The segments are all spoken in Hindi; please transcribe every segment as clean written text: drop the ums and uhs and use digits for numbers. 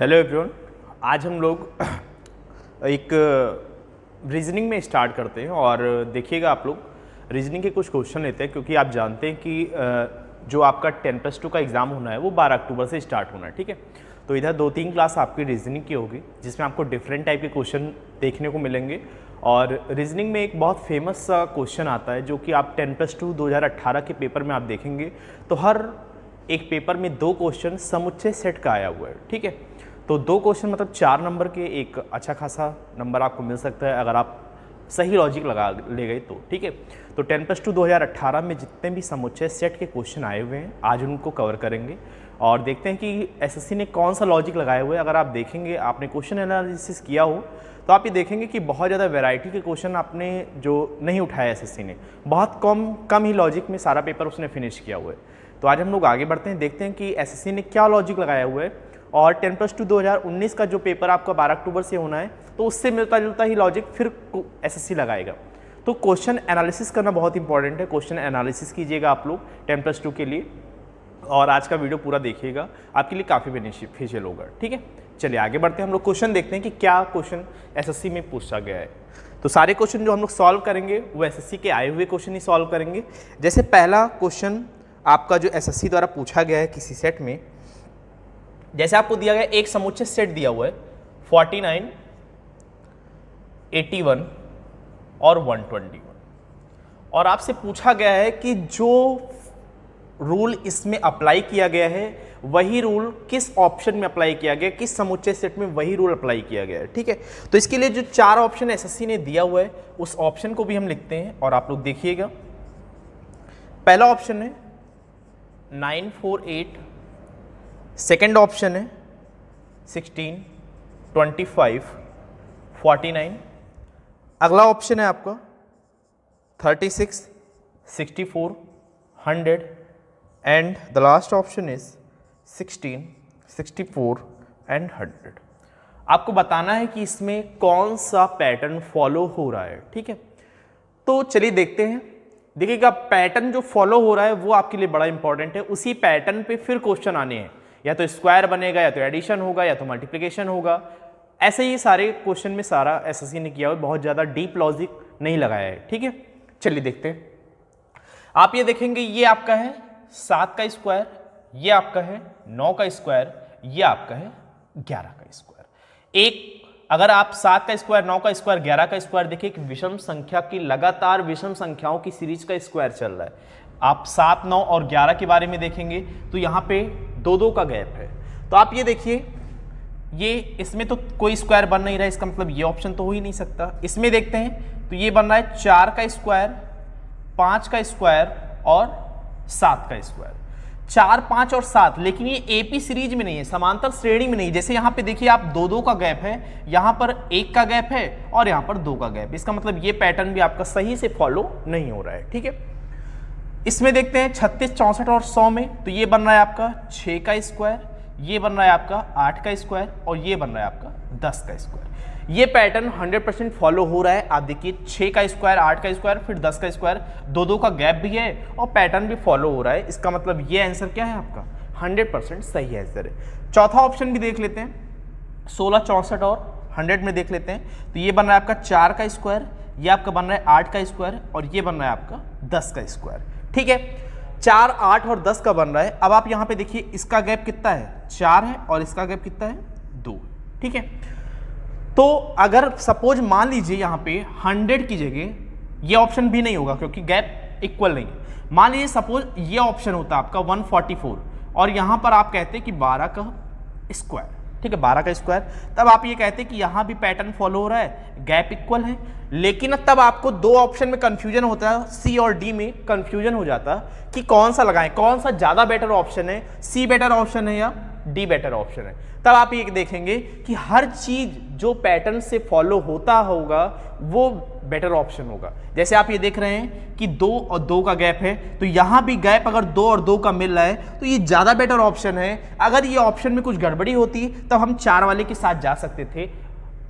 हेलो एवरीवन, आज हम लोग एक रीजनिंग में स्टार्ट करते हैं और देखिएगा आप लोग रीजनिंग के कुछ क्वेश्चन लेते हैं क्योंकि आप जानते हैं कि जो आपका 10+2 का एग्ज़ाम होना है वो 12 अक्टूबर से स्टार्ट होना है। ठीक है, तो इधर 2-3 क्लास आपकी रीजनिंग की होगी जिसमें आपको डिफरेंट टाइप के क्वेश्चन देखने को मिलेंगे। और रीजनिंग में एक बहुत फेमस सा क्वेश्चन आता है जो कि आप 10+2 2018 के पेपर में आप देखेंगे तो हर एक पेपर में 2 क्वेश्चन समुच्चय सेट का आया हुआ है। ठीक है, तो 2 क्वेश्चन मतलब 4 नंबर के एक अच्छा खासा नंबर आपको मिल सकता है अगर आप सही लॉजिक लगा ले गए तो। ठीक है, तो 10+2 2018 में जितने भी समुच्चय सेट के क्वेश्चन आए हुए हैं आज उनको कवर करेंगे और देखते हैं कि एसएससी ने कौन सा लॉजिक लगाए हुए हैं। अगर आप देखेंगे, आपने क्वेश्चन एनालिसिस किया हो तो आप ये देखेंगे कि बहुत ज़्यादा वैरायटी के क्वेश्चन आपने जो नहीं उठाया एसएससी ने, बहुत कम ही लॉजिक में सारा पेपर उसने फिनिश किया हुआ है। तो आज हम लोग आगे बढ़ते हैं, देखते हैं कि एसएससी ने क्या लॉजिक लगाया हुआ है और 10+2 2019 का जो पेपर आपका 12 अक्टूबर से होना है तो उससे मिलता जुलता ही लॉजिक फिर एसएससी लगाएगा। तो क्वेश्चन एनालिसिस करना बहुत इंपॉर्टेंट है। क्वेश्चन एनालिसिस कीजिएगा आप लोग 10+2 के लिए और आज का वीडियो पूरा देखिएगा, आपके लिए काफ़ी बेनिफिशियल होगा। ठीक है, चलिए आगे बढ़ते हैं। हम लोग क्वेश्चन देखते हैं कि क्या क्वेश्चन एसएससी में पूछा गया है। तो सारे क्वेश्चन जो हम लोग सॉल्व करेंगे वो एसएससी के आए हुए क्वेश्चन ही सॉल्व करेंगे। जैसे पहला क्वेश्चन आपका जो एसएससी द्वारा पूछा गया है किसी सेट में, जैसे आपको दिया गया एक समुच्चय सेट दिया हुआ है 49, 81 और 121 और आपसे पूछा गया है कि जो रूल इसमें अप्लाई किया गया है वही रूल किस ऑप्शन में अप्लाई किया गया, किस समुच्चय सेट में वही रूल अप्लाई किया गया है। ठीक है, तो इसके लिए जो 4 ऑप्शन एसएससी ने दिया हुआ है उस ऑप्शन को भी हम लिखते हैं और आप लोग देखिएगा। पहला ऑप्शन है 948, सेकेंड ऑप्शन है 16, 25, 49, अगला ऑप्शन है आपका 36, 64, 100 and the last option is 16, 64 and 100। आपको बताना है कि इसमें कौन सा पैटर्न फॉलो हो रहा है। ठीक है, तो चलिए देखते हैं। देखिएगा, पैटर्न जो फॉलो हो रहा है वो आपके लिए बड़ा इंपॉर्टेंट है। उसी पैटर्न पे फिर क्वेश्चन आने हैं, या तो स्क्वायर बनेगा, या तो एडिशन होगा, या तो मल्टीप्लिकेशन होगा। ऐसे ही सारे क्वेश्चन में सारा एसएससी ने किया हुआ, बहुत ज़्यादा डीप लॉजिक नहीं लगाया है। ठीक है, चलिए देखते हैं। आप ये देखेंगे, ये आपका है 7 का स्क्वायर, ये आपका है 9 का स्क्वायर, ये आपका है 11 का स्क्वायर। एक अगर आप 7 का स्क्वायर, 9 का स्क्वायर, 11 का स्क्वायर देखिए कि विषम संख्या की लगातार विषम संख्याओं की सीरीज का स्क्वायर चल रहा है। आप 7, 9 और 11 के बारे में देखेंगे तो यहाँ पे 2-2 का गैप है। तो आप ये देखिए, ये इसमें तो कोई स्क्वायर बन नहीं रहा है, इसका मतलब ये ऑप्शन तो हो ही नहीं सकता। इसमें देखते हैं तो ये बन रहा है 4 का स्क्वायर, 5 का स्क्वायर और 7 का स्क्वायर। 4, 5 और 7, लेकिन ये एपी सीरीज में नहीं है, समांतर श्रेणी में नहीं। जैसे यहाँ पे देखिए आप 2-2 का गैप है, यहाँ पर 1 का गैप है और यहाँ पर 2 का गैप। इसका मतलब ये पैटर्न भी आपका सही से फॉलो नहीं हो रहा है। ठीक है, इसमें देखते हैं 36, 64 और 100 में, तो ये बन रहा है आपका 6 का स्क्वायर, ये बन रहा है आपका 8 का स्क्वायर और ये बन रहा है आपका 10 का स्क्वायर। ये पैटर्न 100% फॉलो हो रहा है। आप देखिए 6 का स्क्वायर, 8 का स्क्वायर, फिर 10 का स्क्वायर, 2-2 का गैप भी है और पैटर्न भी फॉलो हो रहा है। इसका मतलब ये आंसर क्या है आपका 100% सही आंसर है। चौथा ऑप्शन भी देख लेते हैं, 16, 64 और 100 में देख लेते हैं। तो ये बन रहा है आपका 4 का स्क्वायर, ये आपका बन रहा है 8 का स्क्वायर और ये बन रहा है आपका 10 का स्क्वायर। ठीक है, 4, 8 और 10 का बन रहा है। अब आप यहाँ पे देखिए इसका गैप कितना है, 4 है और इसका गैप कितना है, 2। ठीक है, तो अगर सपोज मान लीजिए यहाँ पे 100 की जगह ये ऑप्शन भी नहीं होगा क्योंकि गैप इक्वल नहीं है। मान लीजिए सपोज ये ऑप्शन होता आपका 144 और यहाँ पर आप कहते कि 12 का स्क्वायर। ठीक है, 12 का स्क्वायर, तब आप ये कहते कि यहाँ भी पैटर्न फॉलो हो रहा है, गैप इक्वल है। लेकिन तब आपको 2 ऑप्शन में कंफ्यूजन होता है, सी और डी में कंफ्यूजन हो जाता कि कौन सा लगाएं, कौन सा ज़्यादा बेटर ऑप्शन है, सी बेटर ऑप्शन है या डी बेटर ऑप्शन है। तब आप ये देखेंगे कि हर चीज जो पैटर्न से फॉलो होता होगा वो बेटर ऑप्शन होगा। जैसे आप ये देख रहे हैं कि 2 और 2 का गैप है, तो यहां भी गैप अगर 2 और 2 का मिल रहा है तो ये ज्यादा बेटर ऑप्शन है। अगर ये ऑप्शन में कुछ गड़बड़ी होती तब हम 4 वाले के साथ जा सकते थे,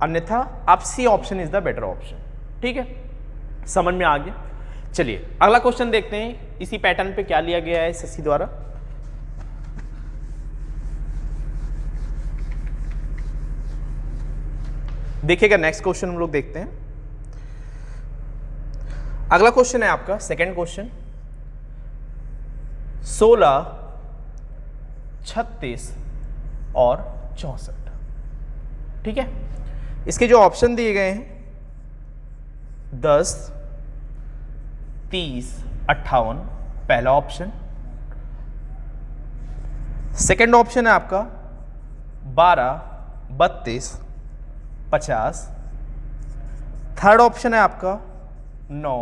अन्यथा आप C option is the better option. ठीक है, समझ में आ गया। चलिए अगला क्वेश्चन देखते हैं, इसी पैटर्न पे क्या लिया गया है एसएससी द्वारा। देखिएगा नेक्स्ट क्वेश्चन हम लोग देखते हैं। अगला क्वेश्चन है आपका सेकंड क्वेश्चन, 16, 36 और 64। ठीक है, इसके जो ऑप्शन दिए गए हैं 10, 30, 58 पहला ऑप्शन। सेकंड ऑप्शन है आपका 12, 32, 50। थर्ड ऑप्शन है आपका 9,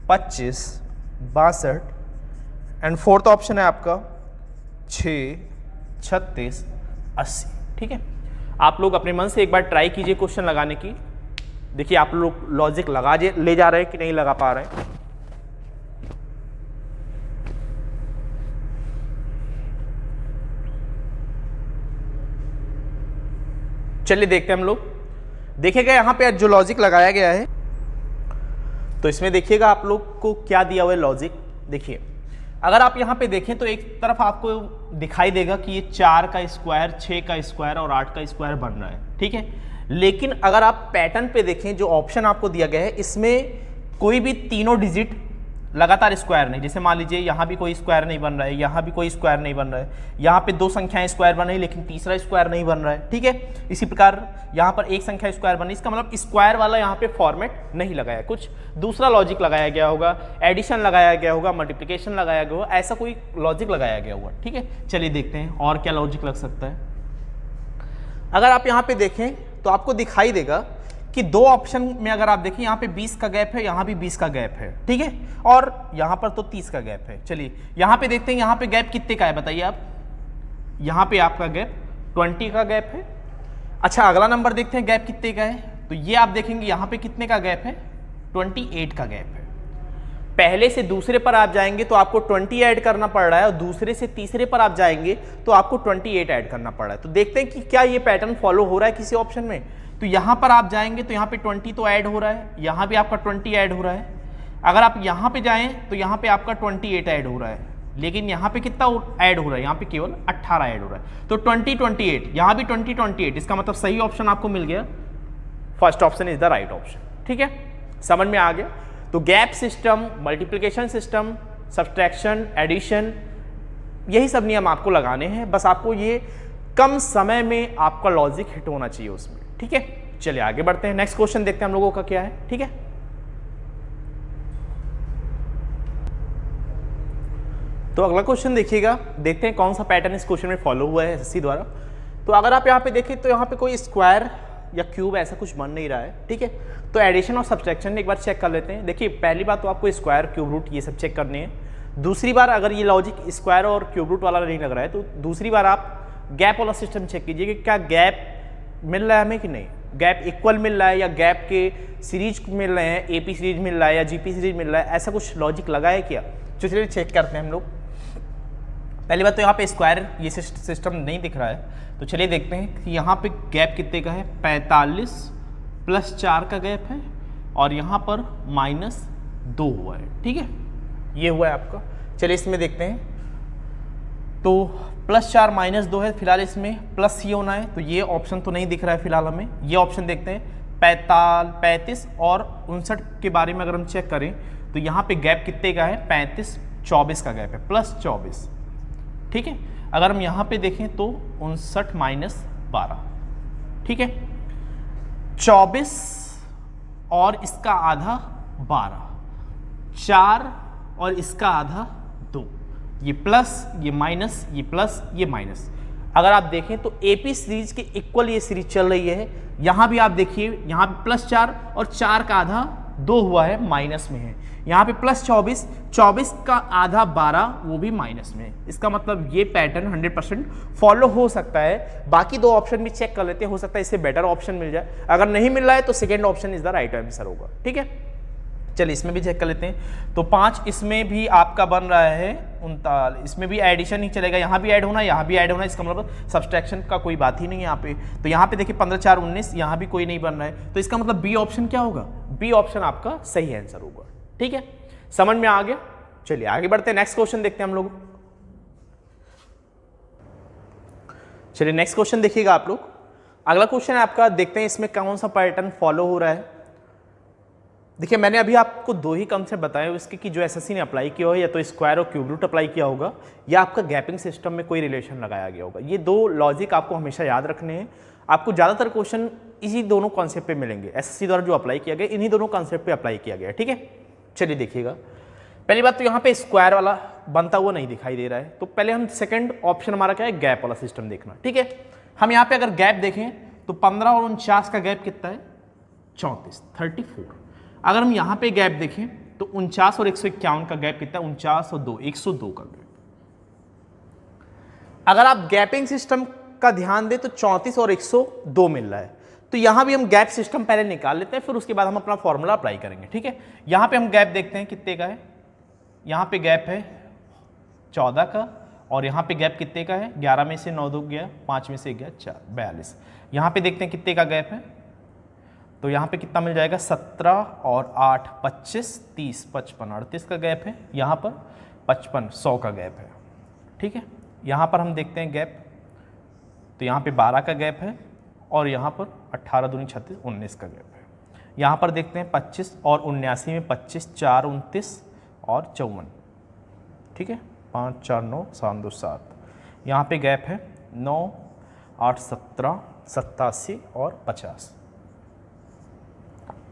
25, 62 एंड फोर्थ ऑप्शन है आपका 6, 36, 80। ठीक है, आप लोग अपने मन से एक बार ट्राई कीजिए क्वेश्चन लगाने की। देखिए आप लोग लॉजिक लगा ले जा रहे हैं कि नहीं लगा पा रहे हैं। चलिए देखते हैं हम लोग। देखिएगा यहाँ पे जो लॉजिक लगाया गया है, तो इसमें देखिएगा आप लोग को क्या दिया हुआ है लॉजिक। देखिए अगर आप यहाँ पे देखें तो एक तरफ आपको दिखाई देगा कि ये 4 का स्क्वायर, 6 का स्क्वायर और 8 का स्क्वायर बन रहा है। ठीक है, लेकिन अगर आप पैटर्न पे देखें, जो ऑप्शन आपको दिया गया है इसमें कोई भी तीनों डिजिट लगातार स्क्वायर नहीं। जैसे मान लीजिए यहाँ भी कोई स्क्वायर नहीं बन रहा है, यहाँ भी कोई स्क्वायर नहीं बन रहा है, यहाँ पे 2 संख्याएं स्क्वायर बन रही है लेकिन तीसरा स्क्वायर नहीं बन रहा है। ठीक है, इसी प्रकार यहाँ पर एक संख्या स्क्वायर बन रही है, इसका मतलब स्क्वायर वाला यहाँ पे फॉर्मेट नहीं लगाया, कुछ दूसरा लॉजिक लगाया गया होगा, एडिशन लगाया गया होगा, मल्टीप्लिकेशन लगाया गया होगा, ऐसा कोई लॉजिक लगाया गया होगा। ठीक है, चलिए देखते हैं और क्या लॉजिक लग सकता है। अगर आप यहाँ पे देखें तो आपको दिखाई देगा कि 2 ऑप्शन में अगर आप देखें, यहाँ पे 20 का गैप है, यहाँ भी 20 का गैप है। ठीक है, और यहाँ पर तो 30 का गैप है। चलिए यहाँ पे देखते हैं, यहाँ पे गैप कितने का है बताइए आप। यहाँ पे आपका गैप 20 का गैप है। अच्छा अगला नंबर देखते हैं गैप कितने का है, तो ये आप देखेंगे यहाँ पे कितने का गैप है, 28 का गैप है। पहले से दूसरे पर आप जाएंगे तो आपको 20 ऐड करना पड़ रहा है, और दूसरे से तीसरे पर आप जाएंगे तो आपको 28 ऐड करना पड़ रहा है। तो देखते हैं कि क्या ये पैटर्न फॉलो हो रहा है किसी ऑप्शन में। तो यहाँ पर आप जाएंगे तो यहाँ पे 20 तो ऐड हो रहा है, यहाँ भी आपका 20 ऐड हो रहा है। अगर आप यहाँ पे जाएं तो यहाँ पे आपका 28 ऐड हो रहा है, लेकिन यहाँ पे कितना ऐड हो रहा है, यहाँ पे केवल 18 ऐड हो रहा है। तो 20, 28, यहाँ भी 20, 28, इसका मतलब सही ऑप्शन आपको मिल गया। First option is the right option. ठीक है, समझ में आ गया। तो gap system, multiplication system, subtraction, addition, यही सब नियम आपको लगाने हैं। बस आपको ये कम समय में आपका लॉजिक हिट होना चाहिए उसमें। ठीक है, चलिए आगे बढ़ते हैं। नेक्स्ट क्वेश्चन देखते हैं हम लोगों का क्या है। ठीक है, तो अगला क्वेश्चन देखिएगा, देखते हैं कौन सा पैटर्न इस क्वेश्चन में फॉलो हुआ है एसएससी द्वारा। तो अगर आप यहाँ पे देखें तो यहाँ पे कोई स्क्वायर या क्यूब ऐसा कुछ बन नहीं रहा है। ठीक है, तो एडिशन और सब्सट्रैक्शन एक बार चेक कर लेते हैं। देखिए पहली बात तो आपको स्क्वायर, क्यूब रूट ये सब चेक करने हैं। दूसरी बार अगर ये लॉजिक स्क्वायर और क्यूब रूट वाला नहीं लग रहा है तो दूसरी बार आप गैप वाला सिस्टम चेक कीजिए कि क्या गैप मिल रहा है हमें कि नहीं, गैप इक्वल मिल रहा है या गैप के सीरीज मिल रहे हैं, एपी सीरीज मिल रहा है या जीपी सीरीज मिल रहा है, ऐसा कुछ लॉजिक लगा है क्या। तो चलिए चेक करते हैं हम लोग। पहली बात तो यहाँ पे स्क्वायर ये सिस्टम नहीं दिख रहा है, तो चलिए देखते हैं कि यहाँ पे गैप कितने का है, 45 + 4 का गैप है, और यहाँ पर -2 हुआ है। ठीक है, ये हुआ है आपका। चलिए इसमें देखते हैं, तो +4 -2 है, फिलहाल इसमें प्लस ये होना है, तो ये ऑप्शन तो नहीं दिख रहा है फिलहाल हमें। ये ऑप्शन देखते हैं, 35 और 59 के बारे में अगर हम चेक करें तो यहाँ पे गैप कितने का है, 35, 24 का गैप है, +24। ठीक है, अगर हम यहाँ पे देखें तो 59 - 12। ठीक है, 24 और इसका आधा 12, 4 और इसका आधा 2, ये प्लस, ये माइनस, ये प्लस, ये माइनस। अगर आप देखें तो एपी सीरीज के इक्वल ये सीरीज चल रही है। यहाँ भी आप देखिए, यहाँ पे +4 और 4 का आधा 2 हुआ है, माइनस में है। यहाँ पे +24, 24 का आधा 12, वो भी माइनस में है। इसका मतलब ये पैटर्न 100% फॉलो हो सकता है। बाकी 2 ऑप्शन भी चेक कर लेते हैं, हो सकता है इससे बेटर ऑप्शन मिल जाए। अगर नहीं मिल रहा है तो second option is the right answer होगा। ठीक है, चलिए इसमें भी चेक कर लेते हैं। तो 5 इसमें भी आपका बन रहा है 39, इसमें भी एडिशन ही चलेगा, यहाँ भी ऐड होना, यहाँ भी ऐड होना, इसका मतलब सब्सट्रैक्शन का कोई बात ही नहीं है यहाँ पे। तो यहाँ पे देखिए 15, 4, 19, यहाँ भी कोई नहीं बन रहा है, तो इसका मतलब बी ऑप्शन क्या होगा, बी ऑप्शन आपका सही आंसर होगा। ठीक है, समझ में आ गया। चलिए आगे बढ़ते हैं, नेक्स्ट क्वेश्चन देखते हैं हम लोग। चलिए नेक्स्ट क्वेश्चन देखिएगा आप लोग, अगला क्वेश्चन है आपका, देखते हैं इसमें कौन सा पैटर्न फॉलो हो रहा है। देखिए मैंने अभी आपको दो ही कंसेप्ट बताए उसके कि जो एसएससी ने अप्लाई किया हो, या तो स्क्वायर और क्यूब रूट अप्लाई किया होगा, या आपका गैपिंग सिस्टम में कोई रिलेशन लगाया गया होगा। ये दो लॉजिक आपको हमेशा याद रखने हैं। आपको ज़्यादातर क्वेश्चन इसी दोनों कॉन्सेप्ट पे मिलेंगे, एसएससी द्वारा जो अप्लाई किया गया इन्हीं दोनों कॉन्सेप्ट पे अप्लाई किया गया। ठीक है, चलिए देखिएगा। पहली बात तो यहाँ पे स्क्वायर वाला बनता हुआ नहीं दिखाई दे रहा है, तो पहले हम सेकंड ऑप्शन हमारा क्या है, गैप वाला सिस्टम देखना। ठीक है, हम यहाँ पे अगर गैप देखें तो 15 और 49 का गैप कितना है, 34, 34। अगर हम यहाँ पे गैप देखें तो 49 और 151 का गैप कितना है, 49 और 2, 102 का गैप। अगर आप गैपिंग सिस्टम का ध्यान दें तो 34 और 102 मिल रहा है, तो यहां भी हम गैप सिस्टम पहले निकाल लेते हैं, फिर उसके बाद हम अपना फॉर्मूला अप्लाई करेंगे। ठीक है, यहां पे हम गैप देखते हैं कितने का है, यहां पे गैप है 14 का, और यहां पे गैप कितने का है, 11 में से 9 2 गया, 5 में से गया 4, 42। यहां पे देखते हैं कितने का गैप है, तो यहां पे कितना मिल जाएगा, 17 और 8 25, 30, 55, 38 का गैप है, यहां पर 55, 100 का गैप है। ठीक है, यहां पर हम देखते हैं गैप, तो यहाँ पे 12 का गैप है, और यहाँ पर 18 दूनी 36, 19 का गैप है। यहाँ पर देखते हैं 25 और 79 में 25, 4 29 और 54। ठीक है, 5 4 9 7 2 7। यहाँ पे गैप है 9 8 17 87 और 50।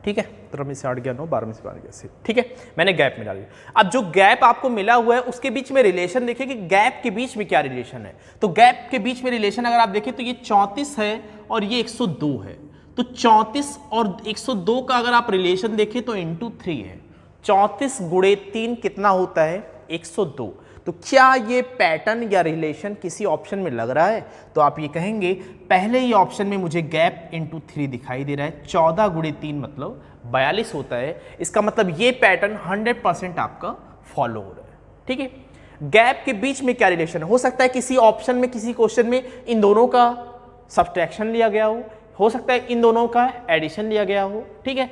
ठीक है, 13 में से 8 गया 9, 12 में से 12 गया 6। ठीक है, मैंने गैप मिला लिया। अब जो गैप आपको मिला हुआ है उसके बीच में रिलेशन देखिए कि गैप के बीच में क्या रिलेशन है। तो गैप के बीच में रिलेशन अगर आप देखें तो ये 34 है और ये 102 है, तो 34 और 102 का अगर आप रिलेशन देखें तो इंटू 3 है। 34 गुणे 3 कितना होता है, 102। तो क्या ये पैटर्न या रिलेशन किसी ऑप्शन में लग रहा है, तो आप ये कहेंगे पहले ही ऑप्शन में मुझे गैप इंटू 3 दिखाई दे रहा है, 14 गुणे 3 मतलब 42 होता है। इसका मतलब ये पैटर्न 100% आपका फॉलो हो रहा है। ठीक है, गैप के बीच में क्या रिलेशन हो सकता है, किसी ऑप्शन में किसी क्वेश्चन में इन दोनों का सब्सट्रैक्शन लिया गया हो सकता है इन दोनों का एडिशन लिया गया हो, ठीक है,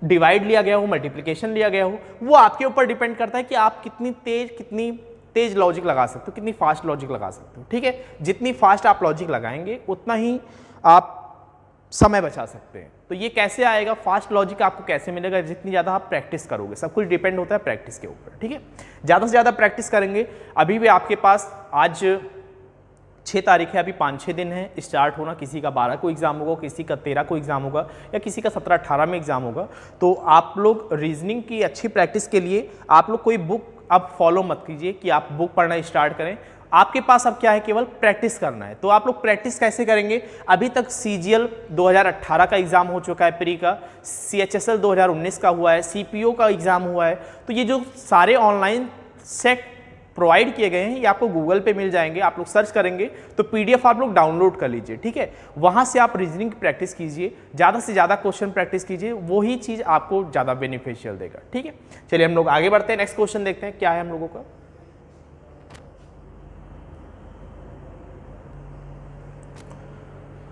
डिवाइड लिया गया हो, मल्टीप्लिकेशन लिया गया हो। वो आपके ऊपर डिपेंड करता है कि आप कितनी तेज लॉजिक लगा सकते हो, कितनी फास्ट लॉजिक लगा सकते हो। ठीक है, जितनी फास्ट आप लॉजिक लगाएंगे उतना ही आप समय बचा सकते हैं। तो ये कैसे आएगा, फास्ट लॉजिक आपको कैसे मिलेगा, जितनी ज़्यादा आप प्रैक्टिस करोगे। सब कुछ डिपेंड होता है प्रैक्टिस के ऊपर। ठीक है, ज़्यादा से ज़्यादा प्रैक्टिस करेंगे। अभी भी आपके पास आज 6 तारीख है, अभी 5-6 दिन है स्टार्ट होना। किसी का 12 को एग्जाम होगा, किसी का 13 को एग्जाम होगा, या किसी का 17-18 में एग्जाम होगा। तो आप लोग रीजनिंग की अच्छी प्रैक्टिस के लिए आप लोग कोई बुक अब फॉलो मत कीजिए कि आप बुक पढ़ना स्टार्ट करें। आपके पास अब क्या है, केवल प्रैक्टिस करना है। तो आप लोग प्रैक्टिस कैसे करेंगे, अभी तक सीजीएल 2018 का एग्जाम हो चुका है प्री का, सीएचएसएल 2019 का हुआ है, सीपीओ का एग्जाम हुआ है। तो ये जो सारे ऑनलाइन सेट प्रोवाइड किए गए हैं ये आपको गूगल पे मिल जाएंगे। आप लोग सर्च करेंगे तो पीडीएफ आप लोग डाउनलोड कर लीजिए। ठीक है, वहां से आप रीजनिंग की प्रैक्टिस कीजिए, ज़्यादा से ज़्यादा क्वेश्चन प्रैक्टिस कीजिए, वही चीज़ आपको ज़्यादा बेनिफिशियल देगा। ठीक है, चलिए हम लोग आगे बढ़ते हैं, नेक्स्ट क्वेश्चन देखते हैं क्या है हम लोगों का।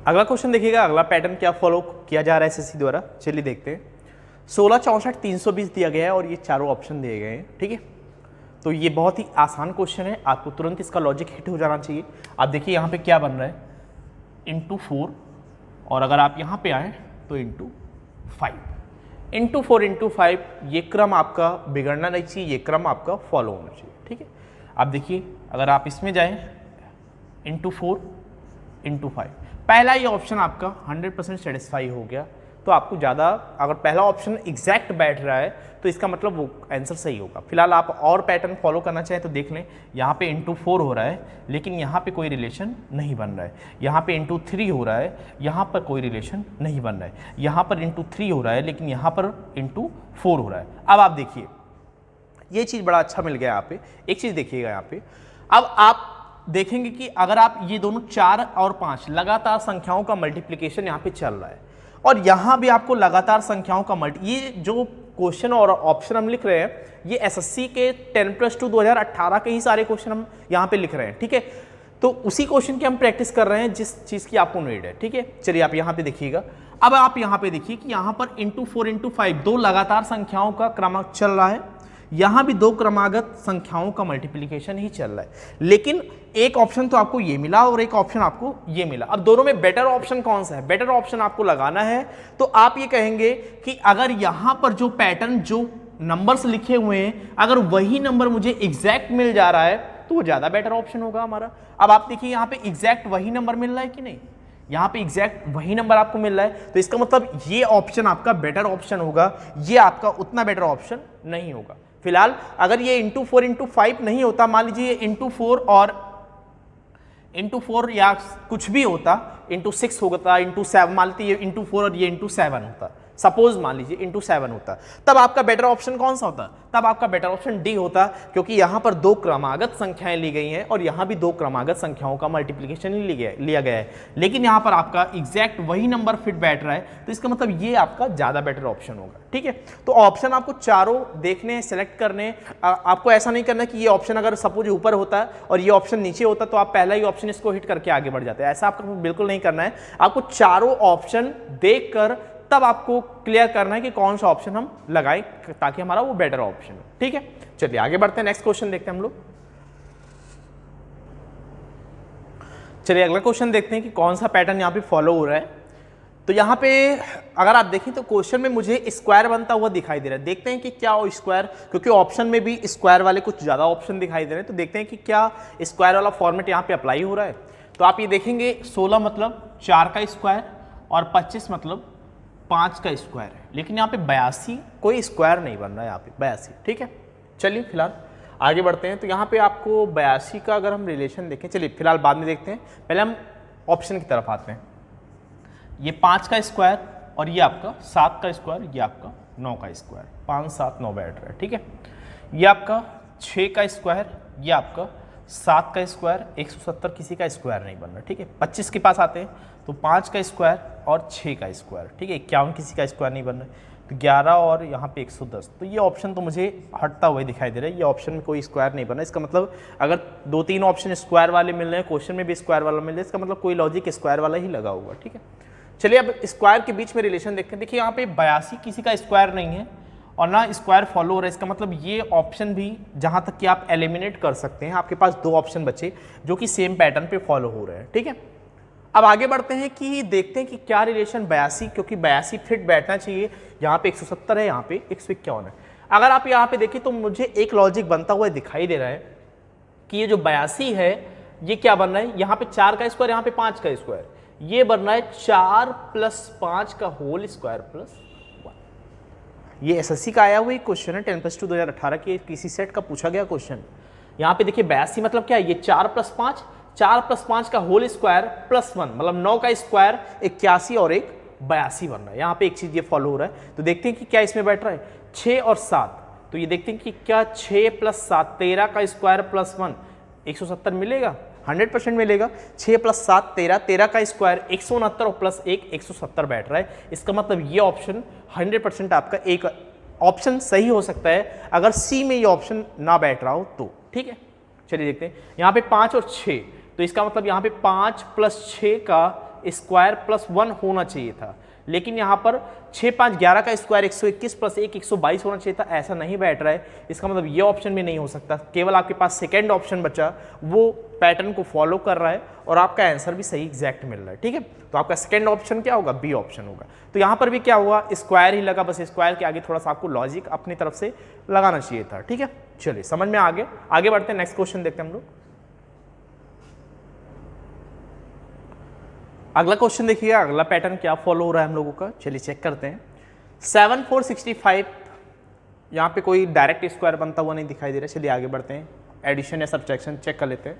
अगला क्वेश्चन देखिएगा, अगला पैटर्न क्या फॉलो किया जा रहा है एसएससी द्वारा, चलिए देखते हैं। 16 64 320 दिया गया है और ये चारों ऑप्शन दिए गए हैं। ठीक है, तो ये बहुत ही आसान क्वेश्चन है, आपको तुरंत इसका लॉजिक हिट हो जाना चाहिए। आप देखिए यहाँ पे क्या बन रहा है, इंटू 4, और अगर आप यहाँ पे आए तो इंटू 5, इंटू 4 इंटू 5, ये क्रम आपका बिगड़ना नहीं चाहिए, ये क्रम आपका फॉलो होना चाहिए। ठीक है, आप देखिए अगर आप इसमें जाएं इंटू 4 इंटू 5, पहला ये ऑप्शन आपका 100% सेटिस्फाई हो गया। तो आपको ज़्यादा, अगर पहला ऑप्शन एग्जैक्ट बैठ रहा है तो इसका मतलब वो आंसर सही होगा। फिलहाल आप और पैटर्न फॉलो करना चाहें तो देख लें, यहाँ पे इंटू 4 हो रहा है लेकिन यहाँ पे कोई रिलेशन नहीं बन रहा है, यहाँ पे इंटू 3 हो रहा है, यहाँ पर कोई रिलेशन नहीं बन रहा है, यहाँ पर इंटू 3 हो रहा है लेकिन यहाँ पर इंटू 4 हो रहा है। अब आप देखिए ये चीज़ बड़ा अच्छा मिल गया यहाँ पे। एक चीज़ देखिएगा यहाँ पे, अब आप देखेंगे कि अगर आप ये दोनों 4 और 5 लगातार संख्याओं का मल्टीप्लिकेशन यहाँ पे चल रहा है और यहाँ भी आपको लगातार संख्याओं का ये जो क्वेश्चन और ऑप्शन हम लिख रहे हैं ये एसएससी के 10+2 2018 के ही सारे क्वेश्चन हम यहाँ पे लिख रहे हैं। ठीक है, तो उसी क्वेश्चन की हम प्रैक्टिस कर रहे हैं जिस चीज़ की आपको नीड है। ठीक है, चलिए आप यहाँ पे देखिएगा। अब आप यहाँ पे देखिए कि यहाँ पर इंटू 4 इंटू 5 दो लगातार संख्याओं का क्रमांक चल रहा है। यहां भी दो क्रमागत संख्याओं का मल्टीप्लिकेशन ही चल रहा है, लेकिन एक ऑप्शन तो आपको ये मिला और एक ऑप्शन आपको ये मिला। अब दोनों में बेटर ऑप्शन कौन सा है? बेटर ऑप्शन आपको लगाना है तो आप ये कहेंगे कि अगर यहां पर जो पैटर्न, जो नंबर्स लिखे हुए हैं, अगर वही नंबर मुझे एग्जैक्ट मिल जा रहा है तो वो ज्यादा बेटर ऑप्शन होगा हमारा। अब आप देखिए यहां पे एग्जैक्ट वही नंबर मिल रहा है कि नहीं, यहां पे एग्जैक्ट वही नंबर आपको मिल रहा है, तो इसका मतलब ये ऑप्शन आपका बेटर ऑप्शन होगा, ये आपका उतना बेटर ऑप्शन नहीं होगा। फिलहाल अगर ये इंटू 4 इंटू 5 नहीं होता, मान लीजिए इंटू 4 और इंटू 4 या कुछ भी होता, इंटू 6 होता, इंटू 7, मान लीजिए ये इंटू 4 और ये इंटू 7 होता, सपोज मान लीजिए इंटू 7 होता, तब आपका बेटर ऑप्शन कौन सा होता? तब आपका बेटर ऑप्शन डी होता, क्योंकि यहां पर दो क्रमागत संख्याएं ली गई हैं और यहां भी दो क्रमागत संख्याओं का मल्टीप्लिकेशन ही लिया गया है, लेकिन यहां पर आपका एग्जैक्ट वही नंबर फिट बैठ रहा है, तो इसका मतलब ये आपका ज्यादा बेटर ऑप्शन होगा। ठीक है, तो ऑप्शन आपको चारों देखने, सेलेक्ट करने, आपको ऐसा नहीं करना कि ये ऑप्शन अगर सपोज ऊपर होता है और ये ऑप्शन नीचे होता तो आप पहला ही ऑप्शन इसको हिट करके आगे बढ़ जाते हैं, ऐसा आपको बिल्कुल नहीं करना है। आपको चारों ऑप्शन देखकर तब आपको क्लियर करना है कि कौन सा ऑप्शन हम लगाएं ताकि हमारा वो बेटर ऑप्शन हो। ठीक है, चलिए आगे बढ़ते हैं, नेक्स्ट क्वेश्चन देखते हैं हम लोग। चलिए अगला क्वेश्चन देखते हैं कि कौन सा पैटर्न यहाँ पे फॉलो हो रहा है। तो यहाँ पे अगर आप देखें तो क्वेश्चन में मुझे स्क्वायर बनता हुआ दिखाई दे रहा है, देखते हैं कि क्या वो स्क्वायर, क्योंकि ऑप्शन में भी स्क्वायर वाले कुछ ज्यादा ऑप्शन दिखाई दे रहे हैं, तो देखते हैं कि क्या स्क्वायर वाला फॉर्मेट यहाँ पे अप्लाई हो रहा है। तो आप ये देखेंगे 16 मतलब 4 का स्क्वायर और 25 मतलब 5 का स्क्वायर है, लेकिन यहाँ पे 82 कोई स्क्वायर नहीं बन रहा है यहाँ पे 82। ठीक है, चलिए फिलहाल आगे बढ़ते हैं। तो यहाँ पे आपको 82 का अगर हम रिलेशन देखें, चलिए फिलहाल बाद में देखते हैं, पहले हम ऑप्शन की तरफ आते हैं। ये 5 का स्क्वायर और ये आपका 7 का स्क्वायर, ये आपका 9 का स्क्वायर, 5 7 9 बैठ रहा है। ठीक है, ये आपका 6 का स्क्वायर, ये आपका 7 का स्क्वायर, 170 किसी का स्क्वायर नहीं बन रहा। ठीक है, 25 के पास आते हैं तो 5 का स्क्वायर और 6 का स्क्वायर। ठीक है, 51 किसी का स्क्वायर नहीं बन रहा, तो 11 और यहाँ पे 110, तो ये ऑप्शन तो मुझे हटता हुआ दिखाई दे रहा है, ये ऑप्शन में कोई स्क्वायर नहीं बना। इसका मतलब अगर 2-3 ऑप्शन स्क्वायर वाले मिल रहे हैं, क्वेश्चन में भी स्क्वायर वाला मिल रहा है, इसका मतलब कोई लॉजिक स्क्वायर वाला ही लगा हुआ। ठीक है, चलिए अब स्क्वायर के बीच में रिलेशन देखते हैं। देखिए यहाँ पे 82 किसी का स्क्वायर नहीं है और ना स्क्वायर फॉलो हो रहा है, इसका मतलब ये ऑप्शन भी जहां तक कि आप एलिमिनेट कर सकते हैं, आपके पास 2 ऑप्शन बचे जो कि सेम पैटर्न पे फॉलो हो रहे हैं। ठीक है, अब आगे बढ़ते हैं कि देखते हैं कि क्या रिलेशन 82, क्योंकि 82 फिट बैठना चाहिए, यहाँ पे 170 है, यहाँ पे 151 है। अगर आप यहाँ पे देखें तो मुझे एक लॉजिक बनता हुआ दिखाई दे रहा है कि ये जो 82 है ये क्या बन रहा है, यहाँ पे 4 का स्क्वायर, यहाँ पे 5 का स्क्वायर, ये बन रहा है 4 + 5 का होल स्क्वायर +1। ये एसएससी का आया हुआ एक क्वेश्चन है, 10+2 2018 के किसी सेट का पूछा गया क्वेश्चन। यहाँ पे देखिए 82 मतलब क्या है, ये 4 + 5, 4 + 5 का होल स्क्वायर +1, मतलब 9 का स्क्वायर 81 और एक 82 बन रहा है। यहाँ पे एक चीज ये फॉलो हो रहा है, तो देखते हैं कि क्या इसमें बैठ रहा है 6 और 7, तो ये देखते हैं कि क्या 6 + 7 13 का स्क्वायर +1 170 मिलेगा, 100% मिलेगा। 6 + 7 13, 13 का स्क्वायर 169 और +1 170 बैठ रहा है। इसका मतलब ये ऑप्शन 100% आपका एक ऑप्शन सही हो सकता है अगर सी में ये ऑप्शन ना बैठ रहा हो तो। ठीक है, चलिए देखते हैं, यहाँ पे 5 और 6, तो इसका मतलब यहाँ पे 5 + 6 का स्क्वायर +1 होना चाहिए था, लेकिन यहाँ पर 6 5 11 का स्क्वायर 121 + 1 122 होना चाहिए था, ऐसा नहीं बैठ रहा है। इसका मतलब ये ऑप्शन में नहीं हो सकता, केवल आपके पास सेकेंड ऑप्शन बचा, वो पैटर्न को फॉलो कर रहा है और आपका आंसर भी सही एग्जैक्ट मिल रहा है। ठीक है, तो आपका सेकेंड ऑप्शन क्या होगा, बी ऑप्शन होगा। तो यहाँ पर भी क्या हुआ, स्क्वायर ही लगा, बस स्क्वायर के आगे थोड़ा सा आपको लॉजिक अपनी तरफ से लगाना चाहिए था। ठीक है, चलिए समझ में आगे बढ़ते हैं, नेक्स्ट क्वेश्चन देखते हैं हम लोग। अगला क्वेश्चन देखिए, अगला पैटर्न क्या फॉलो हो रहा है हम लोगों का, चलिए चेक करते हैं। 7 4 65, यहाँ पे कोई डायरेक्ट स्क्वायर बनता हुआ नहीं दिखाई दे रहा है। चलिए आगे बढ़ते हैं, एडिशन या सब्ट्रैक्शन चेक कर लेते हैं।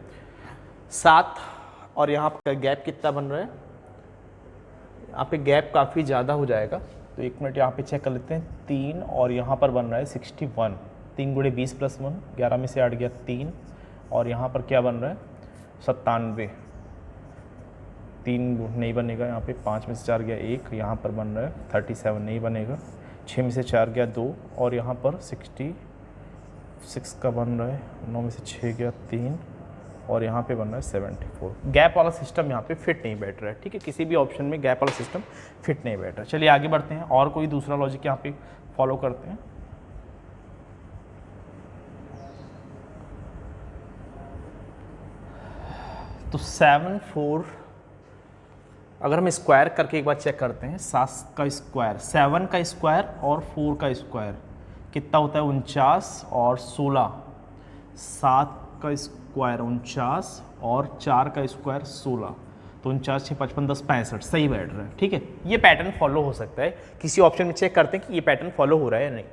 7 और यहाँ पर गैप कितना बन रहा है, यहाँ पे गैप काफ़ी ज़्यादा हो जाएगा, तो 1 मिनट यहाँ पे चेक कर लेते हैं। 3 और यहाँ पर बन रहा है 61, 3 × 20 + 1, 11 में से 8 गया 3, और यहाँ पर क्या बन रहा है 97, 3 नहीं बनेगा, यहाँ पे 5 में से 4 गया 1, यहाँ पर बन रहा है 37 नहीं बनेगा, 6 में से 4 गया 2, और यहाँ पर 66 का बन रहा है, 9 में से 6 गया 3, और यहाँ पे बन रहा है 74। गैप वाला सिस्टम यहाँ पे फिट नहीं बैठ रहा है। ठीक है, किसी भी ऑप्शन में गैप वाला सिस्टम फिट नहीं बैठ रहा है। चलिए आगे बढ़ते हैं और कोई दूसरा लॉजिक यहाँ पे फॉलो करते हैं। तो 7 4, अगर हम स्क्वायर करके एक बार चेक करते हैं, 7 का स्क्वायर, 7 का स्क्वायर और 4 का स्क्वायर कितना होता है 49 और 16, 7 का स्क्वायर 49 और 4 का स्क्वायर 16, तो 49 6 55 10 65, सही बैठ रहा है। ठीक है, ये पैटर्न फॉलो हो सकता है। किसी ऑप्शन में चेक करते हैं कि ये पैटर्न फॉलो हो रहा है या नहीं।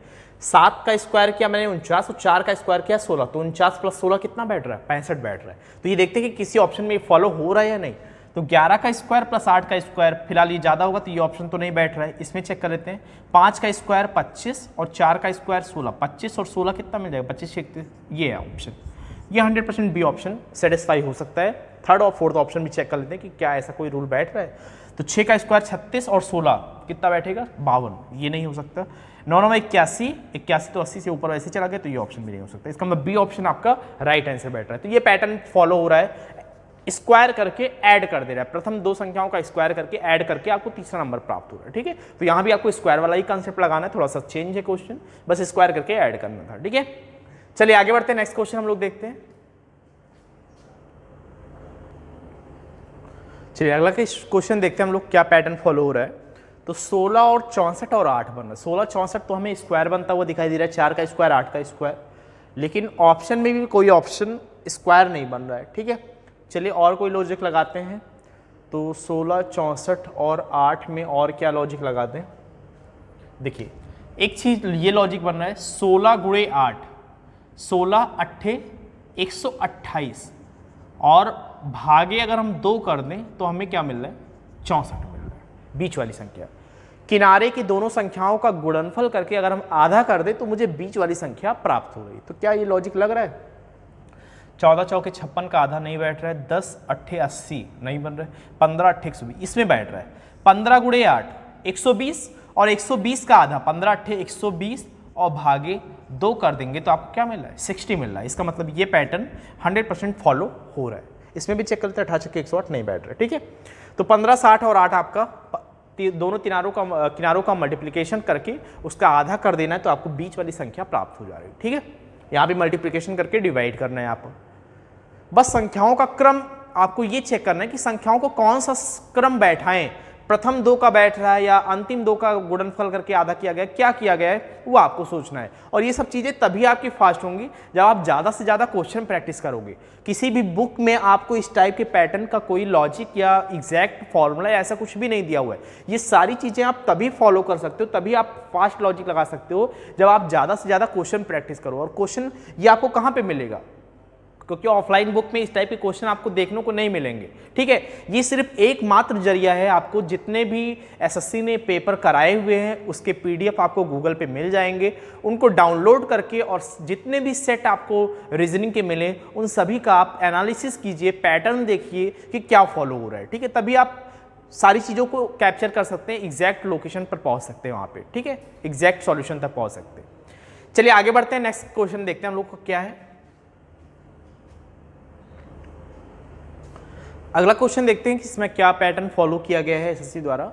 7 का स्क्वायर किया मैंने 49 और 4 का स्क्वायर किया 16, तो 49 प्लस 16 कितना बैठ रहा है 65 बैठ रहा है। तो ये देखते हैं कि किसी ऑप्शन में फॉलो हो रहा है या नहीं। तो 11 का स्क्वायर प्लस 8 का स्क्वायर, फिलहाल ये ज़्यादा होगा तो ये ऑप्शन तो नहीं बैठ रहा है, इसमें चेक कर लेते हैं। 5 का स्क्वायर 25 और 4 का स्क्वायर 16, 25 और 16 कितना मिल जाएगा 25 31, ये है ऑप्शन। ये 100% बी ऑप्शन सेटिस्फाई हो सकता है। थर्ड और फोर्थ ऑप्शन भी चेक कर लेते हैं कि क्या ऐसा कोई रूल बैठ रहा है। तो 6 का स्क्वायर 36 और 16 कितना बैठेगा 52, ये नहीं हो सकता। 9 में 81, 81 तो 80 से ऊपर वैसे चला गया, तो ये ऑप्शन भी नहीं हो सकता। इसका मतलब बी ऑप्शन आपका राइट आंसर बैठ रहा है। तो ये पैटर्न फॉलो हो रहा है, स्क्वायर करके ऐड कर दे रहा है, प्रथम दो संख्याओं का स्क्वायर करके ऐड करके आपको तीसरा नंबर प्राप्त हो रहा है। ठीक है, तो यहां भी आपको स्क्वायर वाला ही कंसेप्ट लगाना है, थोड़ा सा चेंज है क्वेश्चन, बस स्क्वायर करके ऐड करना था। ठीक है, चलिए आगे बढ़ते हैं, नेक्स्ट क्वेश्चन हम लोग देखते हैं। चलिए अगला क्वेश्चन देखते हैं हम लोग क्या पैटर्न फॉलो हो रहा है। तो 16 और 64 और 8 बन रहा है। 16 64 तो हमें स्क्वायर बनता हुआ दिखाई दे रहा है, 4 का स्क्वायर 8 का स्क्वायर, लेकिन ऑप्शन में भी कोई ऑप्शन स्क्वायर नहीं बन रहा है। ठीक है, चलिए और कोई लॉजिक लगाते हैं। तो 16 64 और 8 में और क्या लॉजिक लगाते हैं। देखिए एक चीज ये लॉजिक बन रहा है, 16 गुणे 8, 16 8 128 और भागे अगर हम 2 कर दें तो हमें क्या मिल रहा है 64 मिल रहा है, बीच वाली संख्या। किनारे की दोनों संख्याओं का गुणनफल करके अगर हम आधा कर दें तो मुझे बीच वाली संख्या प्राप्त हो रही। तो क्या ये लॉजिक लग रहा है। 14 चौके 56 का आधा नहीं बैठ रहा है, 10 8 80 नहीं बन रहा है, 15 8 120 इसमें बैठ रहा है। 15 गुणे 8 120 और 120 का आधा 15 8 120 और भागे 2 कर देंगे तो आपको क्या मिल रहा है 60 मिल रहा है। इसका मतलब ये पैटर्न 100% फॉलो हो रहा है। इसमें भी चेक करते हैं, 18 108 नहीं बैठ रहा है। ठीक है, तो 15 60 और 8 आपका दोनों किनारों का मल्टीप्लिकेशन करके उसका आधा कर देना है तो आपको बीच वाली संख्या प्राप्त हो जा रही है। ठीक है, यहाँ भी मल्टीप्लिकेशन करके डिवाइड करना है आपको। बस संख्याओं का क्रम आपको ये चेक करना है कि संख्याओं को कौन सा क्रम बैठाएं, प्रथम 2 का बैठ रहा है या अंतिम 2 का गुणनफल करके आधा किया गया, क्या किया गया है वो आपको सोचना है। और ये सब चीजें तभी आपकी फास्ट होंगी जब आप ज्यादा से ज्यादा क्वेश्चन प्रैक्टिस करोगे। किसी भी बुक में आपको इस टाइप के पैटर्न का कोई लॉजिक या एग्जैक्ट फॉर्मूला या ऐसा कुछ भी नहीं दिया हुआ है। ये सारी चीजें आप तभी फॉलो कर सकते हो, तभी आप फास्ट लॉजिक लगा सकते हो जब आप ज्यादा से ज्यादा क्वेश्चन प्रैक्टिस करो। और क्वेश्चन ये आपको कहाँ पे मिलेगा, क्योंकि ऑफलाइन बुक में इस टाइप के क्वेश्चन आपको देखने को नहीं मिलेंगे। ठीक है, ये सिर्फ एकमात्र जरिया है, आपको जितने भी एसएससी ने पेपर कराए हुए हैं उसके पीडीएफ आपको गूगल पे मिल जाएंगे, उनको डाउनलोड करके और जितने भी सेट आपको रीजनिंग के मिले उन सभी का आप एनालिसिस कीजिए, पैटर्न देखिए कि क्या फॉलो हो रहा है। ठीक है, तभी आप सारी चीज़ों को कैप्चर कर सकते हैं, एग्जैक्ट लोकेशन पर पहुंच सकते हैं वहाँ पे। ठीक है, एग्जैक्ट सॉल्यूशन तक पहुंच सकते हैं। चलिए आगे बढ़ते हैं, नेक्स्ट क्वेश्चन देखते हैं हम लोग को क्या है। अगला क्वेश्चन देखते हैं कि इसमें क्या पैटर्न फॉलो किया गया है एसएससी द्वारा।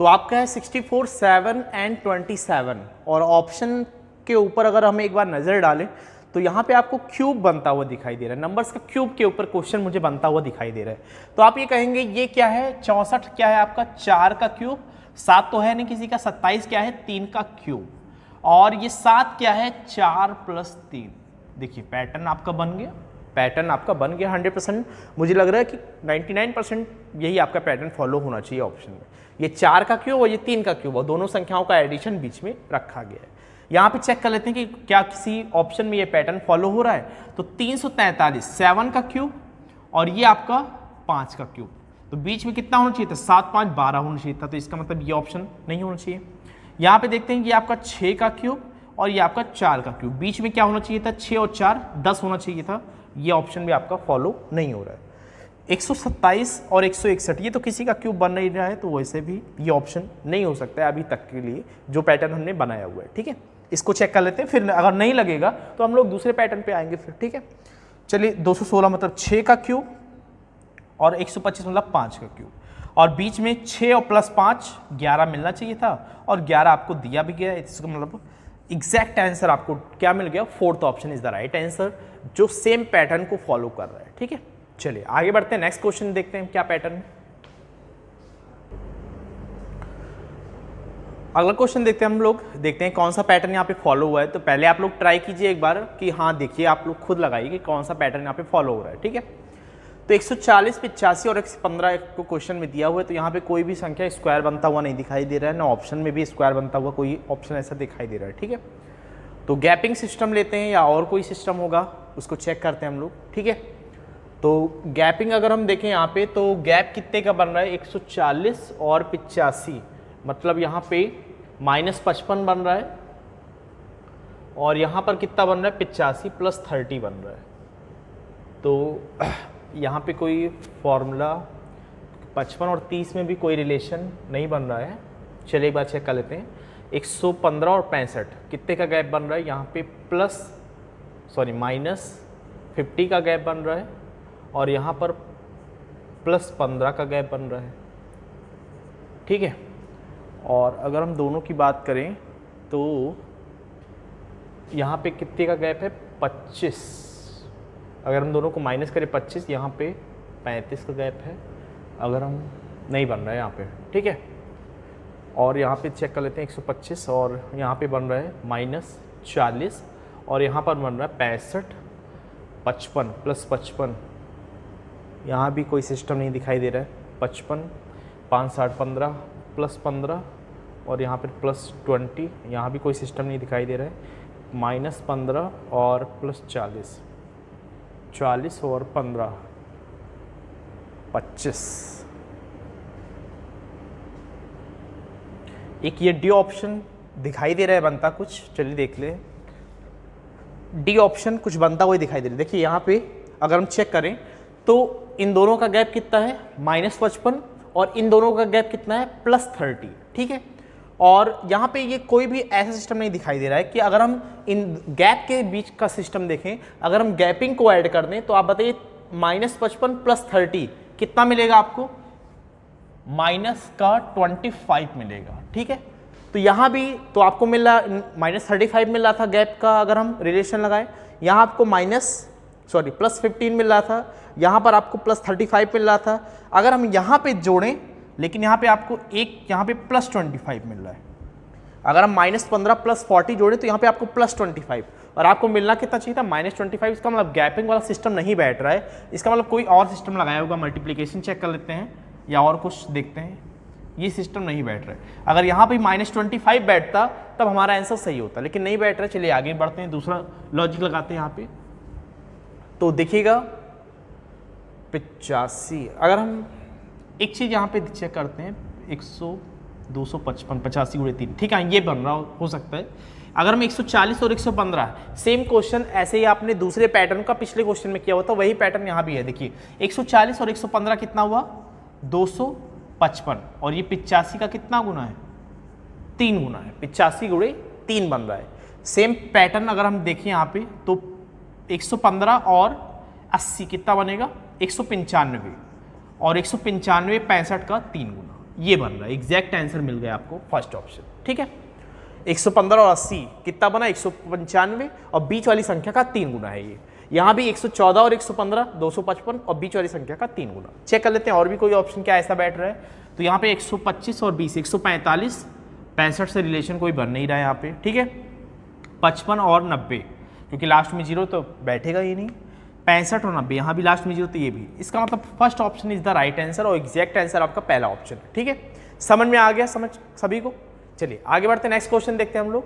तो आपका है 64 7 एंड 27 और ऑप्शन के ऊपर अगर हम एक बार नजर डालें तो यहाँ पे आपको क्यूब बनता हुआ दिखाई दे रहा है, नंबर्स का क्यूब के ऊपर क्वेश्चन मुझे बनता हुआ दिखाई दे रहा है। तो आप ये कहेंगे ये क्या है 64 क्या है आपका 4 का क्यूब, 7 तो है नहीं किसी का, 27 क्या है 3 का क्यूब, और ये 7 क्या है 4 + 3। देखिए पैटर्न आपका बन गया, पैटर्न आपका बन गया 100%। मुझे लग रहा है कि 99% यही आपका पैटर्न फॉलो होना चाहिए ऑप्शन में। ये 4 का क्यूब और ये 3 का क्यूब और दोनों संख्याओं का एडिशन बीच में रखा गया है। यहाँ पे चेक कर लेते हैं कि क्या किसी ऑप्शन में ये पैटर्न फॉलो हो रहा है। तो 343 7 का क्यूब और ये आपका 5 का क्यूब, तो बीच में कितना होना चाहिए था 7 5 12 होना चाहिए था, तो इसका मतलब ये ऑप्शन नहीं होना चाहिए। यहाँ पे देखते हैं कि आपका 6 का क्यूब और ये आपका 4 का क्यूब, बीच में क्या होना चाहिए था 6 और 4 10 होना चाहिए था, ये ऑप्शन भी आपका फॉलो नहीं हो रहा है। 127 और 161 ये तो किसी का क्यूब बन नहीं रहा है, तो वैसे भी ये ऑप्शन नहीं हो सकता है अभी तक के लिए जो पैटर्न हमने बनाया हुआ है। ठीक है, इसको चेक कर लेते हैं, फिर अगर नहीं लगेगा तो हम लोग दूसरे पैटर्न पे आएंगे फिर। ठीक है, चलिए 216 मतलब 6 का क्यूब और 125 मतलब 5 का क्यूब, और बीच में 6 और +5 11 मिलना चाहिए था और 11 आपको दिया भी गया। इसका मतलब एग्जैक्ट आंसर आपको क्या मिल गया, fourth option is the right answer जो सेम पैटर्न को फॉलो कर रहा है। ठीक है, चलिए आगे बढ़ते हैं, नेक्स्ट क्वेश्चन देखते हैं क्या पैटर्न है। अगला क्वेश्चन देखते हैं हम लोग, देखते हैं कौन सा पैटर्न यहाँ पे फॉलो हुआ है। तो पहले आप लोग ट्राई कीजिए एक बार कि हाँ देखिए, आप लोग खुद लगाइए कि कौन सा पैटर्न यहाँ पे फॉलो हो रहा है, ठीक है। तो 140, 85 और 115 को क्वेश्चन में दिया हुआ है, तो यहाँ पे कोई भी संख्या स्क्वायर बनता हुआ नहीं दिखाई दे रहा है, ना ऑप्शन में भी स्क्वायर बनता हुआ कोई ऑप्शन ऐसा दिखाई दे रहा है, ठीक है। तो गैपिंग सिस्टम लेते हैं या और कोई सिस्टम होगा उसको चेक करते हैं हम लोग, ठीक है। तो गैपिंग अगर हम देखें यहाँ पे, तो गैप कितने का बन रहा है, 140 और 85, मतलब यहाँ पे -55 बन रहा है, और यहाँ पर कितना बन रहा है, 85 + 30 बन रहा है। तो यहाँ पे कोई फॉर्मूला 55 और 30 में भी कोई रिलेशन नहीं बन रहा है। चलिए एक बार चेक कर लेते हैं। 115 और 65 कितने का गैप बन रहा है, यहाँ पे -50 का गैप बन रहा है, और यहाँ पर +15 का गैप बन रहा है, ठीक है। और अगर हम दोनों की बात करें तो यहाँ पे कितने का गैप है, 25। अगर हम दोनों को माइनस करें 25, यहाँ पे 35 का गैप है। अगर हम नहीं बन रहा है यहाँ पे, ठीक है। और यहाँ पे चेक कर लेते हैं 125, और यहाँ पे बन रहा है -40, और यहाँ पर बन रहा है 65, 55 + 55, यहाँ भी कोई सिस्टम नहीं दिखाई दे रहा है। 55, 5 60 15 + 15, और यहाँ पर +20, यहाँ भी कोई सिस्टम नहीं दिखाई दे रहा है। -15 और +40, 40 और 15, 25। एक ये डी ऑप्शन दिखाई दे रहा है बनता कुछ, चलिए देख ले। डी ऑप्शन कुछ बनता हुआ दिखाई दे रहा है। देखिए यहाँ पे अगर हम चेक करें तो इन दोनों का गैप कितना है, -55, और इन दोनों का गैप कितना है, +30, ठीक है। और यहाँ पे ये कोई भी ऐसा सिस्टम नहीं दिखाई दे रहा है कि अगर हम इन गैप के बीच का सिस्टम देखें, अगर हम गैपिंग को ऐड कर दें तो आप बताइए -55 + 30 कितना मिलेगा आपको, -25 मिलेगा, ठीक है। तो यहाँ भी तो आपको मिल रहा -35 मिल रहा था गैप का, अगर हम रिलेशन लगाएं यहाँ आपको +15 मिल रहा था, यहाँ पर आपको +35 मिल रहा था। अगर हम यहाँ पे जोड़ें, लेकिन यहाँ पे आपको यहाँ पे +25 मिल रहा है। अगर हम -15 + 40 जोड़ें तो यहाँ पे आपको +25, और आपको मिलना कितना चाहिए था, -25। इसका मतलब गैपिंग वाला सिस्टम नहीं बैठ रहा है, इसका मतलब कोई और सिस्टम लगाया होगा। मल्टीप्लिकेशन चेक कर लेते हैं या और कुछ देखते हैं, ये सिस्टम नहीं बैठ रहा है। अगर यहाँ पे -25 बैठता तब हमारा आंसर सही होता, लेकिन नहीं बैठ रहा है। चलिए आगे बढ़ते हैं, दूसरा लॉजिक लगाते हैं यहाँ पे। तो देखिएगा 85, अगर हम एक चीज़ यहाँ पे चेक करते हैं, 255 85 × 3, ठीक है, ये बन रहा हो सकता है। अगर हम 140 और 115, सेम क्वेश्चन ऐसे ही आपने दूसरे पैटर्न का पिछले क्वेश्चन में किया हुआ था, वही पैटर्न यहाँ भी है। देखिए 140 और 115 कितना हुआ, 255, और ये 85 का कितना गुना है, 3 गुना है। 85 × 3 बन रहा है। सेम पैटर्न अगर हम देखें यहाँ पे तो 115 और 80 कितना बनेगा, 195, और 195 65 का 3 गुना, ये बन रहा है। एग्जैक्ट आंसर मिल गया आपको फर्स्ट ऑप्शन, ठीक है। 115 और 80 कितना बना, 195, और बीच वाली संख्या का 3 गुना है ये। यहाँ भी 114 और 115 255, और बीच वाली संख्या का 3 गुना। चेक कर लेते हैं और भी कोई ऑप्शन क्या ऐसा बैठ रहा है। तो यहाँ पे 125 और 20, 145, 65 से रिलेशन कोई बन नहीं रहा है यहाँ पे, ठीक है। 55 और 90, क्योंकि लास्ट में 0 तो बैठेगा ही नहीं। 65 और 90, यहाँ भी लास्ट में 0, तो ये भी। इसका मतलब first option is the right answer, और एग्जैक्ट आंसर आपका पहला ऑप्शन है, ठीक है। समझ में आ गया, समझ सभी को। चलिए आगे बढ़ते हैं, नेक्स्ट क्वेश्चन देखते हैं हम लोग।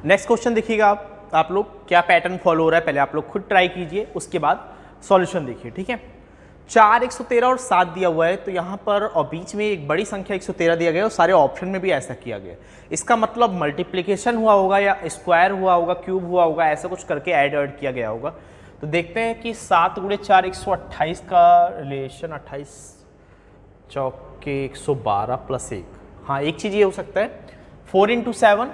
नेक्स्ट क्वेश्चन देखिएगा आप लोग क्या पैटर्न फॉलो हो रहा है, पहले आप लोग खुद ट्राई कीजिए, उसके बाद सॉल्यूशन देखिए, ठीक है। 4 113 और 7 दिया हुआ है, तो यहाँ पर और बीच में एक बड़ी संख्या 113 दिया गया, और सारे ऑप्शन में भी ऐसा किया गया। इसका मतलब मल्टीप्लिकेशन हुआ होगा, या स्क्वायर हुआ होगा, क्यूब हुआ होगा, ऐसा कुछ करके ऐड किया गया होगा। तो देखते हैं कि 7 × 4 128 का रिलेशन, 28 चौके 112 + 1। हाँ, एक चीज़ ये हो सकता है, 4 × 7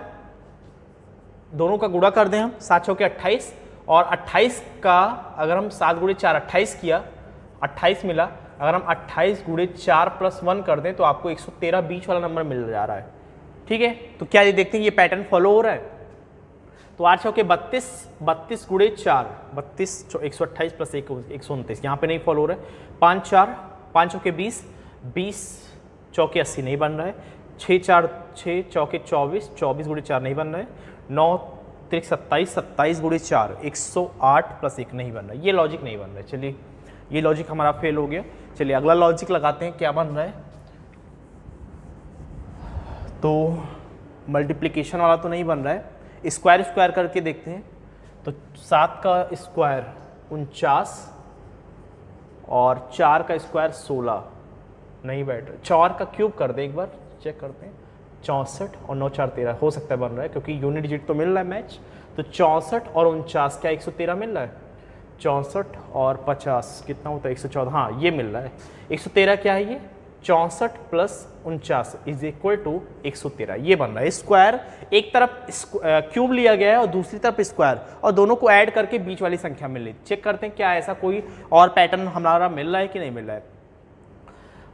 दोनों का गुणा कर दें हम, 7 चौके 28, और 28 का अगर हम 7 × 4 28 किया, 28 मिला। अगर हम 28 × 4 + 1 कर दें तो आपको 113 बीच वाला नंबर मिल जा रहा है, ठीक है। तो क्या ये देखते हैं ये पैटर्न फॉलो हो रहा है। तो 8 चौके 32, 32 गुणे 4, 32 128 प्लस 1 129, यहाँ पे नहीं फॉलो हो रहा है। 5 चौके 20, 20 चौके 80 नहीं बन रहा है। 6 चौके 24, 24 गुणे 4 नहीं बन रहा है। 9 त्रिक 27, 27 गुणे 4 108 प्लस 1 नहीं बन रहा है। ये लॉजिक नहीं बन रहा है। चलिए ये लॉजिक हमारा फेल हो गया। चलिए अगला लॉजिक लगाते हैं, क्या बन रहा है। तो मल्टीप्लिकेशन वाला तो नहीं बन रहा है, स्क्वायर स्क्वायर करके देखते हैं। तो 7 का स्क्वायर 49 और 4 का स्क्वायर 16 नहीं बैठ रहा। 4 का क्यूब कर दें, एक बार चेक करते हैं। 64 और 9 4 13 हो सकता है बन रहा है, क्योंकि यूनिट डिजिट तो मिल रहा है मैच। तो 64 और 49 क्या 113 मिल रहा है। 64 और 50 कितना होता है 114, हाँ ये मिल रहा है। 113 क्या है ये, 64 प्लस 49 इज इक्वल टू 113, ये बन रहा है। स्क्वायर एक तरफ क्यूब लिया गया है और दूसरी तरफ स्क्वायर, और दोनों को ऐड करके बीच वाली संख्या मिल रही। चेक करते हैं क्या ऐसा कोई और पैटर्न हमारा मिल रहा है कि नहीं मिल रहा है।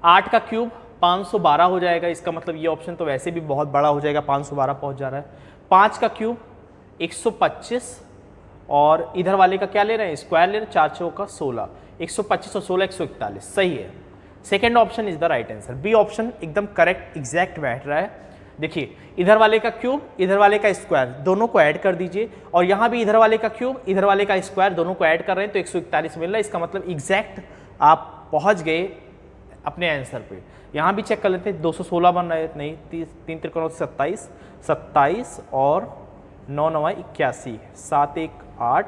8 का क्यूब 512 हो जाएगा, इसका मतलब ये ऑप्शन तो वैसे भी बहुत बड़ा हो जाएगा, 512 पहुंच जा रहा है। 5 का क्यूब 125 और इधर वाले का क्या ले रहे हैं, स्क्वायर ले रहे हैं। 4 चौका 16, 125 और 16 141, सही है। Second option is the right answer. B option एकदम करेक्ट एग्जैक्ट बैठ रहा है। देखिए इधर वाले का क्यूब इधर वाले का स्क्वायर दोनों को ऐड कर दीजिए, और यहाँ भी इधर वाले का क्यूब इधर वाले का स्क्वायर दोनों को ऐड कर रहे हैं, तो 141 मिल रहा है। इसका मतलब एग्जैक्ट आप पहुँच गए अपने आंसर पे। यहाँ भी चेक कर लेते हैं, 216 बन रहा है, नहीं 3 त्रिकोण 27, 27 और 9 9 81, 7 1 8,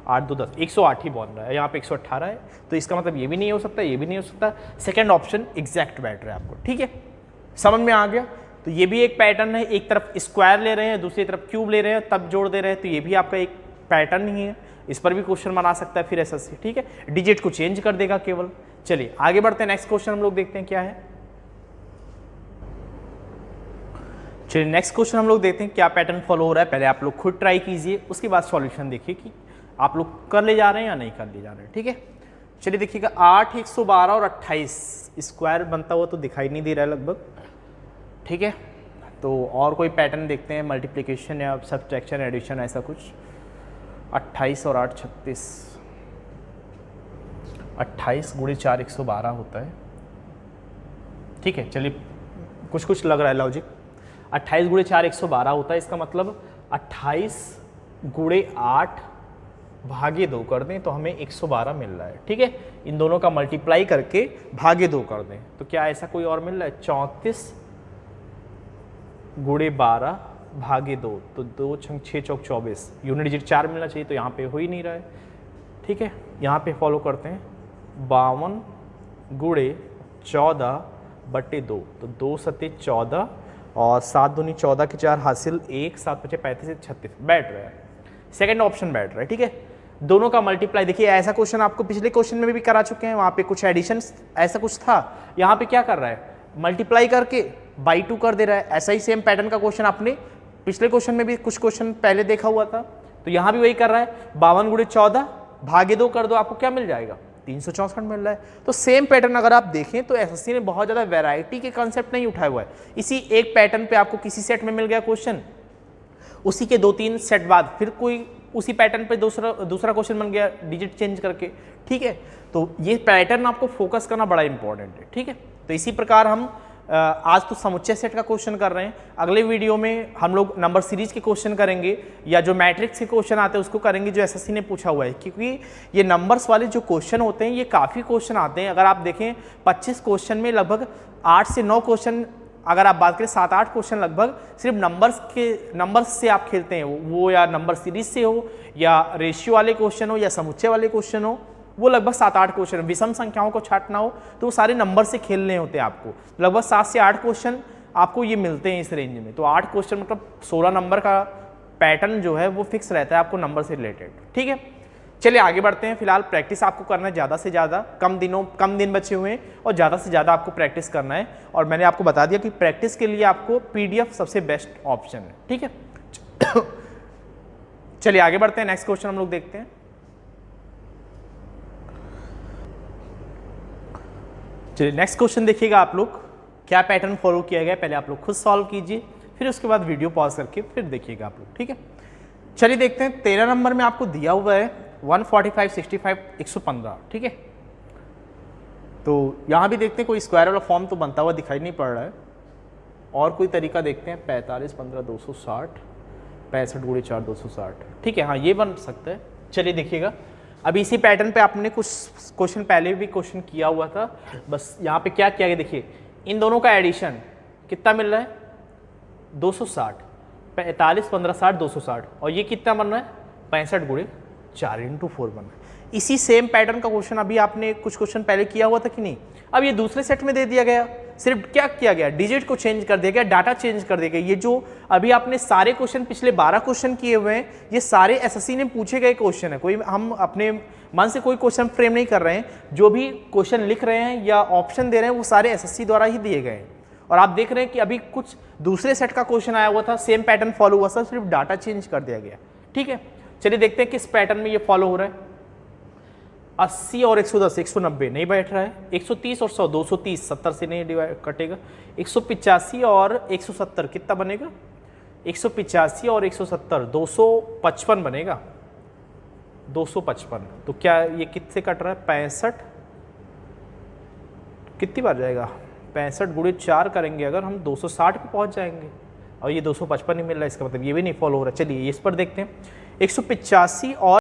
8 2 10, 108 ही बन रहा है। यहाँ पे 118 है, तो इसका मतलब ये भी नहीं हो सकता, ये भी नहीं हो सकता। सेकंड ऑप्शन एग्जैक्ट बैठ रहा है आपको, ठीक है, समझ में आ गया। तो ये भी एक पैटर्न है, एक तरफ स्क्वायर ले रहे हैं दूसरी तरफ क्यूब ले रहे हैं तब जोड़ दे रहे हैं, तो ये भी आपका एक पैटर्न ही है। इस पर भी क्वेश्चन बना सकता है फिर एसएससी, ठीक है, डिजिट को चेंज कर देगा केवल। चलिए आगे बढ़ते हैं, नेक्स्ट क्वेश्चन हम लोग देखते हैं क्या है। चलिए नेक्स्ट क्वेश्चन हम लोग देखते हैं क्या पैटर्न फॉलो हो रहा है। पहले आप लोग खुद ट्राई कीजिए, उसके बाद सॉल्यूशन देखिए कि आप लोग कर ले जा रहे हैं या नहीं कर ले जा रहे हैं, ठीक है। चलिए देखिएगा 8 112 और 28 स्क्वायर बनता हुआ तो दिखाई नहीं दे रहा है लगभग, ठीक है। तो और कोई पैटर्न देखते हैं, मल्टीप्लिकेशन या सब्ट्रैक्शन एडिशन ऐसा कुछ। 28 और 8 36, 28 गुणे 4 112 होता है, ठीक है। चलिए कुछ कुछ लग रहा है लॉजिक। 28 गुणे 4 112 होता है, इसका मतलब 28 गुणे 8 भागे 2 कर दें तो हमें 112 मिल रहा है, ठीक है। इन दोनों का मल्टीप्लाई करके भागे 2 कर दें तो क्या ऐसा कोई और मिल रहा है। 34 गुणे 12 भागे 2, तो 2 6 6 चौक 24, यूनिट डिजिट 4 मिलना चाहिए, तो यहाँ पे हो ही नहीं रहा है, ठीक है। यहाँ पे फॉलो करते हैं 52 गुणे 14 बटे 2, तो 2 सत्ते 14 और 7 दूनी 14 के 4 हासिल 1, 7 बचे 35 36 बैठ रहा है। सेकंड ऑप्शन बैठ रहा है, ठीक है। दोनों का मल्टीप्लाई, देखिए ऐसा क्वेश्चन आपको पिछले क्वेश्चन में भी करा चुके हैं, वहाँ पे कुछ एडिशन ऐसा कुछ था, यहाँ पे क्या कर रहा है मल्टीप्लाई करके बाई 2 कर दे रहा है। ऐसा ही सेम पैटर्न का क्वेश्चन आपने पिछले क्वेश्चन में भी कुछ क्वेश्चन पहले देखा हुआ था, तो यहाँ भी वही कर रहा है। 52 गुणे 14 भागे 2 कर दो, आपको क्या मिल जाएगा 364 मिल रहा है। तो सेम पैटर्न अगर आप देखें तो एसएससी ने बहुत ज़्यादा वैरायटी के कॉन्सेप्ट नहीं उठाया हुआ है। इसी एक पैटर्न पे आपको किसी सेट में मिल गया क्वेश्चन, उसी के 2-3 सेट बाद फिर कोई उसी पैटर्न पे दूसरा क्वेश्चन बन गया डिजिट चेंज करके, ठीक है। तो ये पैटर्न आपको फोकस करना बड़ा इंपॉर्टेंट है, ठीक है। तो इसी प्रकार हम आज तो समुच्चय सेट का क्वेश्चन कर रहे हैं, अगले वीडियो में हम लोग नंबर सीरीज के क्वेश्चन करेंगे या जो मैट्रिक्स के क्वेश्चन आते हैं उसको करेंगे जो एसएससी ने पूछा हुआ है, क्योंकि ये नंबर्स वाले जो क्वेश्चन होते हैं ये काफ़ी क्वेश्चन आते हैं। अगर आप देखें 25 क्वेश्चन में लगभग 8 से 9 क्वेश्चन, अगर आप बात करें 7-8 क्वेश्चन लगभग सिर्फ नंबर्स से आप खेलते हैं, वो या नंबर सीरीज से हो या रेशियो वाले क्वेश्चन हो या समुच्चय वाले क्वेश्चन हो, वो लगभग 7-8 क्वेश्चन। विषम संख्याओं को छाटना हो तो वो सारे नंबर से खेलने होते हैं आपको, लगभग 7 से 8 क्वेश्चन आपको ये मिलते हैं इस रेंज में। तो 8 क्वेश्चन मतलब 16 नंबर का पैटर्न जो है वो फिक्स रहता है आपको नंबर से रिलेटेड, ठीक है। चलिए आगे बढ़ते हैं। फिलहाल प्रैक्टिस आपको करना है ज़्यादा से ज़्यादा, कम दिन बचे हुए हैं और ज़्यादा से ज़्यादा आपको प्रैक्टिस करना है। और मैंने आपको बता दिया कि प्रैक्टिस के लिए आपको PDF सबसे बेस्ट ऑप्शन है, ठीक है। चलिए आगे बढ़ते हैं, नेक्स्ट क्वेश्चन हम लोग देखते हैं। चलिए नेक्स्ट क्वेश्चन देखिएगा आप लोग, क्या पैटर्न फॉलो किया गया है पहले आप लोग खुद सॉल्व कीजिए, फिर उसके बाद वीडियो पॉज करके फिर देखिएगा आप लोग, ठीक है। चलिए देखते हैं 13 नंबर में आपको दिया हुआ है 145, 65, 115, ठीक है। तो यहाँ भी देखते हैं कोई स्क्वायर वाला फॉर्म तो बनता हुआ दिखाई नहीं पड़ रहा है। और कोई तरीका देखते हैं, 45, 15, 260, 65 गुणे 4, 260, ठीक है, हाँ ये बन सकता है। चलिए देखिएगा, अभी इसी पैटर्न पे आपने कुछ क्वेश्चन पहले भी क्वेश्चन किया हुआ था, बस यहाँ पे क्या किया गया देखिए, इन दोनों का एडिशन कितना मिल रहा है 260, 45, 15, 60, 260, और ये कितना बन रहा है 65 गुणे 4 × 4 बन रहा है। इसी सेम पैटर्न का क्वेश्चन अभी आपने कुछ क्वेश्चन पहले किया हुआ था कि नहीं। अब ये दूसरे सेट में दे दिया गया, सिर्फ क्या किया गया, डिजिट को चेंज कर दिया गया, डाटा चेंज कर दिया गया। ये जो अभी आपने सारे क्वेश्चन पिछले 12 क्वेश्चन किए हुए हैं, ये सारे एसएससी ने पूछे गए क्वेश्चन है। कोई हम अपने मन से कोई क्वेश्चन फ्रेम नहीं कर रहे हैं, जो भी क्वेश्चन लिख रहे हैं या ऑप्शन दे रहे हैं वो सारे एसएससी द्वारा ही दिए गए हैं। और आप देख रहे हैं कि अभी कुछ दूसरे सेट का क्वेश्चन आया हुआ था, सेम पैटर्न फॉलो हुआ था, सिर्फ डाटा चेंज कर दिया गया, ठीक है। चलिए देखते हैं किस पैटर्न में ये फॉलो हो रहा है। 80 और 110, 190 नहीं बैठ रहा है। 130 और 100, 230, 70 से नहीं डिवाइड कटेगा। 185 और 170 कितना बनेगा, 185 और 170, 255 बनेगा, 255। तो क्या ये किससे कट रहा है, 65, कितनी बार जाएगा, 65 गुणे 4 करेंगे अगर हम 260 पे पहुंच जाएंगे, और ये 255 नहीं मिल रहा है, इसका मतलब ये भी नहीं फॉलो हो रहा है। चलिए इस पर देखते हैं 185 और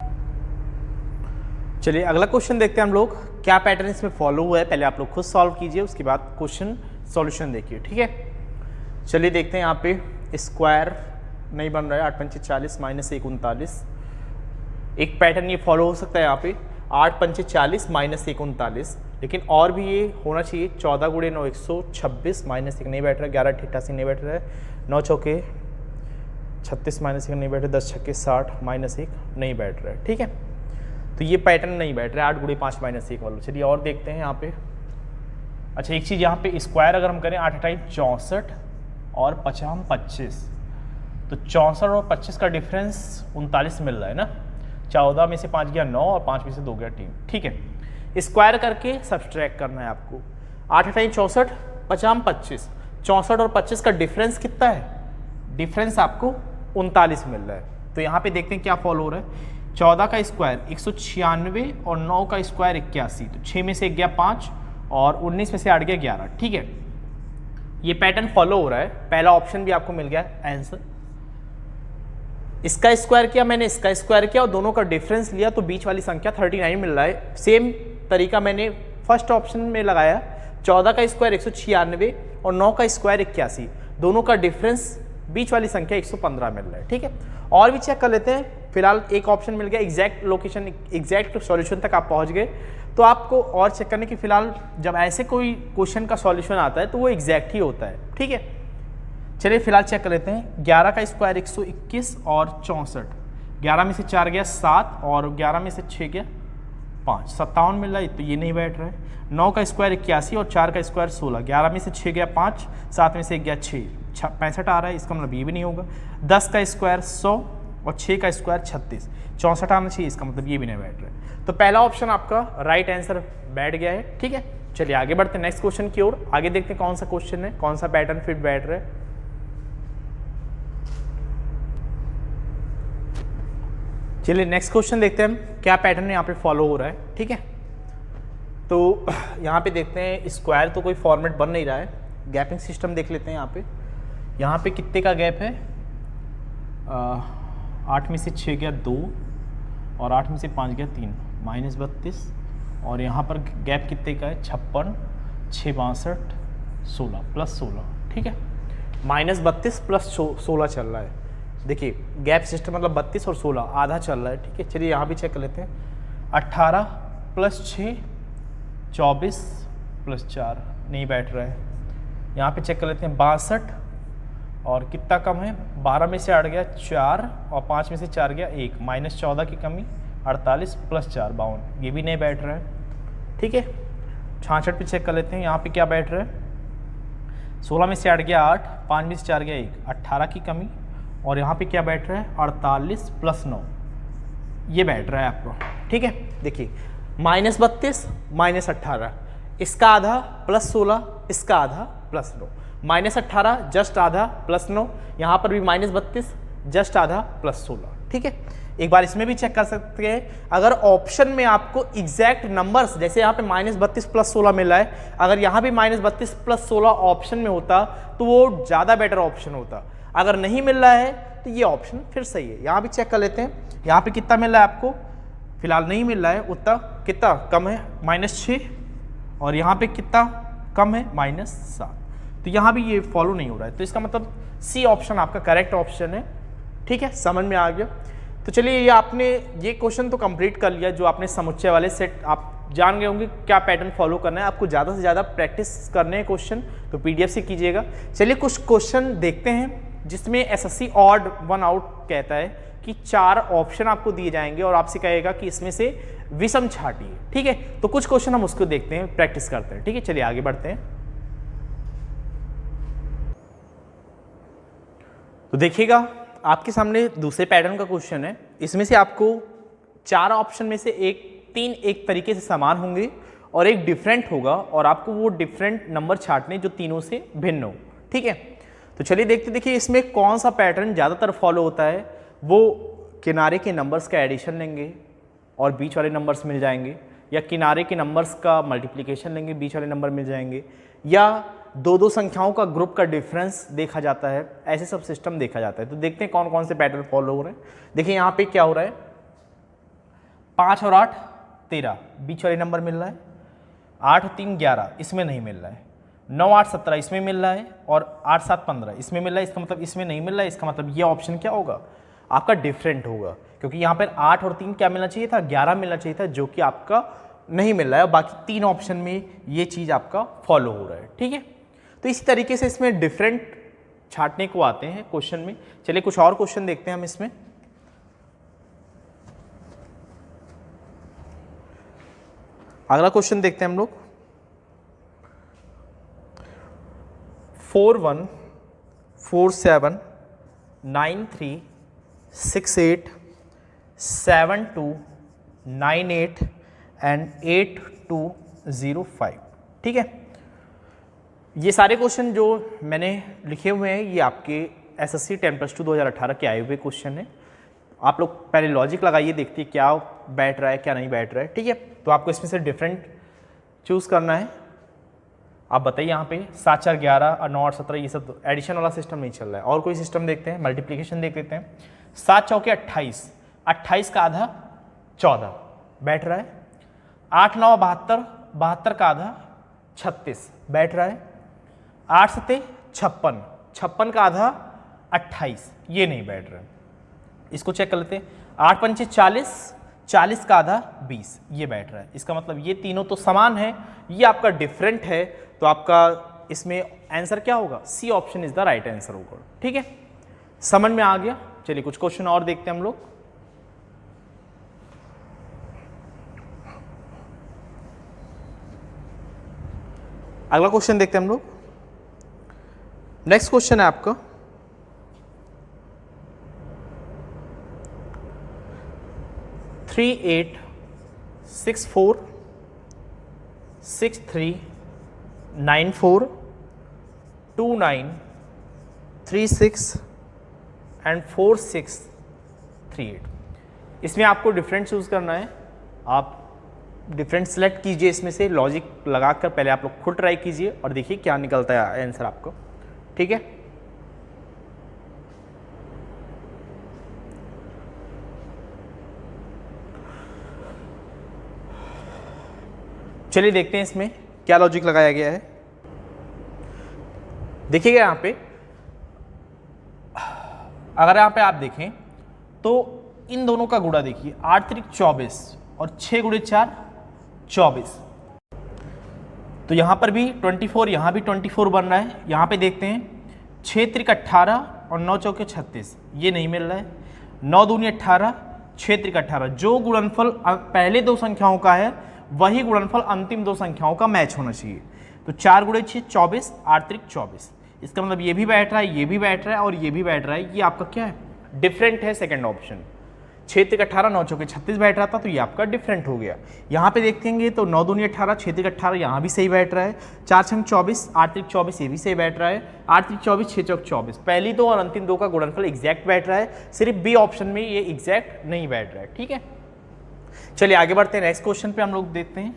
चलिए अगला क्वेश्चन देखते हैं हम लोग, क्या पैटर्न इसमें फॉलो हुआ है। पहले आप लोग खुद सॉल्व कीजिए, उसके बाद क्वेश्चन सॉल्यूशन देखिए, ठीक है। चलिए देखते हैं, यहाँ पे स्क्वायर नहीं बन रहा है, 8 पंचे 40 माइनस 1 39। एक पैटर्न ये फॉलो हो सकता है यहाँ पे 8 पंचे 40 माइनस 1 39, लेकिन और भी ये होना चाहिए 14 गुणे 9 126 माइनस 1 नहीं बैठ रहा है, 11 88 नहीं बैठ रहा है, 9 चौके 36 माइनस 1 नहीं बैठ रहा है, 10 छक्के 60 माइनस 1 नहीं बैठ रहा है, ठीक है। तो ये पैटर्न नहीं बैठ रहा है 8 गुणे 5 माइनस 1 वाला। चलिए और देखते हैं यहाँ पे। अच्छा एक चीज़ यहाँ पे स्क्वायर अगर हम करें 8 8 64 और 50 25, तो 64 और 25 का डिफरेंस 39 मिल रहा है ना। 14 में से 5 गया 9 और 5 में से 2 गया 3, ठीक है। स्क्वायर करके सब्सट्रैक्ट करना है आपको। 8 8 64, 50 25, 64 और 25 का डिफरेंस कितना है, डिफरेंस आपको 39 मिल रहा है। तो यहाँ पे देखते हैं क्या फॉलो हो रहा है। 14 का स्क्वायर 196 और 9 का स्क्वायर 81, तो 6 में से 1 गया 5 और 19 में से 8 गया 11, ठीक है। ये पैटर्न फॉलो हो रहा है। पहला ऑप्शन भी आपको मिल गया आंसर। इसका स्क्वायर किया मैंने, इसका स्क्वायर किया और दोनों का डिफरेंस लिया, तो बीच वाली संख्या 39 मिल रहा है। सेम तरीका मैंने फर्स्ट ऑप्शन में लगाया, 14 का स्क्वायर 196 और 9 का स्क्वायर 81, दोनों का डिफरेंस बीच वाली संख्या 115 मिल रहा है, ठीक है। और भी चेक कर लेते हैं। फिलहाल एक ऑप्शन मिल गया, एग्जैक्ट लोकेशन, एग्जैक्ट सॉल्यूशन तक आप पहुंच गए। तो आपको और चेक करने की, फिलहाल जब ऐसे कोई क्वेश्चन का सॉल्यूशन आता है तो वो एग्जैक्ट ही होता है, ठीक है। चलिए फिलहाल चेक कर लेते हैं। 11 का स्क्वायर 121 और 64, 11 में से 4 गया 7 और 11 में से 6 गया 5, 57 मिल रहा है, तो ये नहीं बैठ रहा है। 9 का स्क्वायर 81 और 4 का स्क्वायर 16, 11 में से 6 गया 5, 7 में से 1 गया 6, 65 आ रहा है, इसका मतलब ये भी नहीं होगा। 10 का स्क्वायर 100 और 6 का स्क्वायर 36, 64 आना चाहिए, इसका मतलब ये भी नहीं बैठ रहा है। तो पहला ऑप्शन आपका राइट आंसर बैठ गया है, ठीक है। चलिए आगे बढ़ते हैं नेक्स्ट क्वेश्चन की ओर। आगे देखते हैं कौन सा क्वेश्चन है, कौन सा पैटर्न फिट बैठ रहा है। चलिए नेक्स्ट क्वेश्चन देखते हैं हम, क्या पैटर्न यहाँ पे फॉलो हो रहा है, ठीक है। तो यहाँ पे देखते हैं, स्क्वायर तो कोई फॉर्मेट बन नहीं रहा है, गैपिंग सिस्टम देख लेते हैं। यहाँ पे कितने का गैप है, 8 में से 6 गया 2 और 8 में से 5 गया 3, -32, और यहाँ पर गैप कितने का है, 56, 6 62, 16 + 16, ठीक है। -32 + 16 चल रहा है। देखिए गैप सिस्टम मतलब 32 और 16 आधा चल रहा है, ठीक है। चलिए यहाँ भी चेक कर लेते हैं। 18 + 6 24 + 4 नहीं बैठ रहा है। यहाँ पे चेक कर लेते हैं 62 और कितना कम है, 12 में से 8 गया 4 और 5 में से 4 गया 1, -14 की कमी 48 + 4 52, ये भी नहीं बैठ रहा है, ठीक है। 66 पे चेक कर लेते हैं। यहाँ पे क्या बैठ रहा है, 16 में से 8 गया 8, 5 में से 4 गया 1, 18 की कमी, और यहाँ पे क्या बैठ रहा है 48 + 9, ये बैठ रहा है आपको, ठीक है। देखिए -32 -18, इसका आधा +16, इसका आधा +9, -18 जस्ट आधा +9, यहाँ पर भी -32 जस्ट आधा प्लस 16, ठीक है। एक बार इसमें भी चेक कर सकते हैं, अगर ऑप्शन में आपको एग्जैक्ट नंबर्स, जैसे यहाँ पे -32 + 16 मिल रहा है, अगर यहाँ भी -32 + 16 ऑप्शन में होता तो वो ज़्यादा बेटर ऑप्शन होता। अगर नहीं मिल रहा है तो ये ऑप्शन फिर सही है। यहाँ भी चेक कर लेते हैं, यहाँ पे कितना मिल रहा है आपको, फिलहाल नहीं मिल रहा है उतना, कितना कम है -6, और यहाँ पे कितना कम है -7, तो यहाँ भी ये फॉलो नहीं हो रहा है। तो इसका मतलब सी ऑप्शन आपका करेक्ट ऑप्शन है, ठीक है, समझ में आ गया। तो चलिए ये आपने ये क्वेश्चन तो कंप्लीट कर लिया, जो आपने समुच्चय वाले सेट आप जान गए होंगे क्या पैटर्न फॉलो करना है। आपको ज़्यादा से ज़्यादा प्रैक्टिस करने हैं क्वेश्चन, तो पीडीएफ से कीजिएगा। चलिए कुछ क्वेश्चन देखते हैं जिसमें एसएससी ऑड वन आउट कहता है कि 4 ऑप्शन आपको दिए जाएंगे और आपसे कहेगा कि इसमें से विषम छांटिए, ठीक है। तो कुछ क्वेश्चन हम उसको देखते हैं, प्रैक्टिस करते हैं, ठीक है। चलिए आगे बढ़ते हैं। तो देखिएगा आपके सामने दूसरे पैटर्न का क्वेश्चन है। इसमें से आपको 4 ऑप्शन में से 3 एक तरीके से समान होंगे और एक डिफरेंट होगा, और आपको वो डिफरेंट नंबर छांटने जो तीनों से भिन्न हो, ठीक है। तो चलिए देखते, देखिए इसमें कौन सा पैटर्न ज़्यादातर फॉलो होता है। वो किनारे के नंबर्स का एडिशन लेंगे और बीच वाले नंबर्स मिल जाएंगे, या किनारे के नंबर्स का मल्टीप्लिकेशन लेंगे, बीच वाले नंबर मिल जाएंगे, या 2-2 संख्याओं का ग्रुप का डिफरेंस देखा जाता है, ऐसे सब सिस्टम देखा जाता है। तो देखते हैं कौन कौन से पैटर्न फॉलो हो रहे हैं। देखिए यहाँ पे क्या हो रहा है, 5 और 8 13, बीच वाले नंबर मिल रहा है, 8 और 3 11, इसमें नहीं मिल रहा है, 9 8 17 इसमें मिल रहा है, और 8 7 15 इसमें मिल रहा है। इसका मतलब इसमें नहीं मिल रहा है, इसका मतलब ये ऑप्शन क्या होगा, आपका डिफरेंट होगा, क्योंकि यहाँ पर 8 और 3 क्या मिलना चाहिए था, 11 मिलना चाहिए था, जो कि आपका नहीं मिल रहा है। बाकी 3 ऑप्शन में ये चीज़ आपका फॉलो हो रहा है, ठीक है। तो इसी तरीके से इसमें डिफरेंट छांटने को आते हैं क्वेश्चन में। चलिए कुछ और क्वेश्चन देखते हैं हम इसमें। अगला क्वेश्चन देखते हैं हम लोग, 4 1 4 7 9 3 6 8 7 2 9 8 एंड 8 2 0 5, ठीक है। ये सारे क्वेश्चन जो मैंने लिखे हुए हैं ये आपके एसएससी 10+2 2018 के आए हुए क्वेश्चन हैं। आप लोग पहले लॉजिक लगाइए, देखिए क्या बैठ रहा है क्या नहीं बैठ रहा है, ठीक है। तो आपको इसमें से डिफरेंट चूज़ करना है। आप बताइए यहाँ पे 7 4 11 और 9 8 17 ये सब एडिशन वाला सिस्टम नहीं चल रहा है, और कोई सिस्टम देखते हैं, मल्टीप्लिकेशन देख लेते हैं। 7 चौके 28, 28 का आधा 14 बैठ रहा है। 8 9 72, 72 का आधा 36 बैठ रहा है। 8 7 56, 56 का आधा 28, ये नहीं बैठ रहा है। इसको चेक कर लेते हैं। 8 पंचे 40, 40 का आधा 20, ये बैठ रहा है। इसका मतलब ये तीनों तो समान है, ये आपका डिफरेंट है, तो आपका इसमें आंसर क्या होगा, C option is the right answer होगा, ठीक है। समझ में आ गया। चलिए कुछ क्वेश्चन और देखते हैं हम लोग। अगला क्वेश्चन देखते हैं हम लोग। नेक्स्ट क्वेश्चन है आपका, थ्री 8 6 4 6 3 9 4 2 9 3 6 एंड 4 6 3 8। इसमें आपको डिफरेंट चूज करना है। आप डिफरेंट सेलेक्ट कीजिए, इसमें से लॉजिक लगाकर पहले आप लोग खुद ट्राई कीजिए और देखिए क्या निकलता है आंसर आपको, ठीक है। चलिए देखते हैं इसमें क्या लॉजिक लगाया गया है। देखिएगा यहाँ पे, अगर यहाँ पे आप देखें तो इन दोनों का गुणा देखिए, 8 3 24 और 6 गुणे 4 24। तो यहाँ पर भी 24, यहाँ भी 24 बन रहा है। यहाँ पे देखते हैं 6 3 18 और 9 चौके 36, ये नहीं मिल रहा है। 9 दूनी 18, 6 3 18, जो गुणनफल पहले दो संख्याओं का है वही गुणनफल अंतिम दो संख्याओं का मैच होना चाहिए। तो 4 गुणे 6 24, 8 3 24, इसका मतलब ये भी बैठ रहा है, ये भी बैठ रहा है और ये भी बैठ रहा है। ये आपका क्या है, डिफरेंट है, सेकंड ऑप्शन। 6 तिक 18, 9 चौके 36 बैठ रहा था, तो ये आपका डिफरेंट हो गया। यहाँ पे देखेंगे तो 9 दूनी 18, 6 तिक 18 यहाँ भी सही बैठ रहा है, 4 छंग 24, 8 तिक 24 ये भी सही बैठ रहा है, 8 तिक 24, 6 चौक 24। पहली दो और अंतिम दो का गुणनफल एग्जैक्ट बैठ रहा है, सिर्फ बी ऑप्शन में ये एग्जैक्ट नहीं बैठ रहा है। ठीक है, चलिए आगे बढ़ते हैं, नेक्स्ट क्वेश्चन पे हम लोग देखते हैं।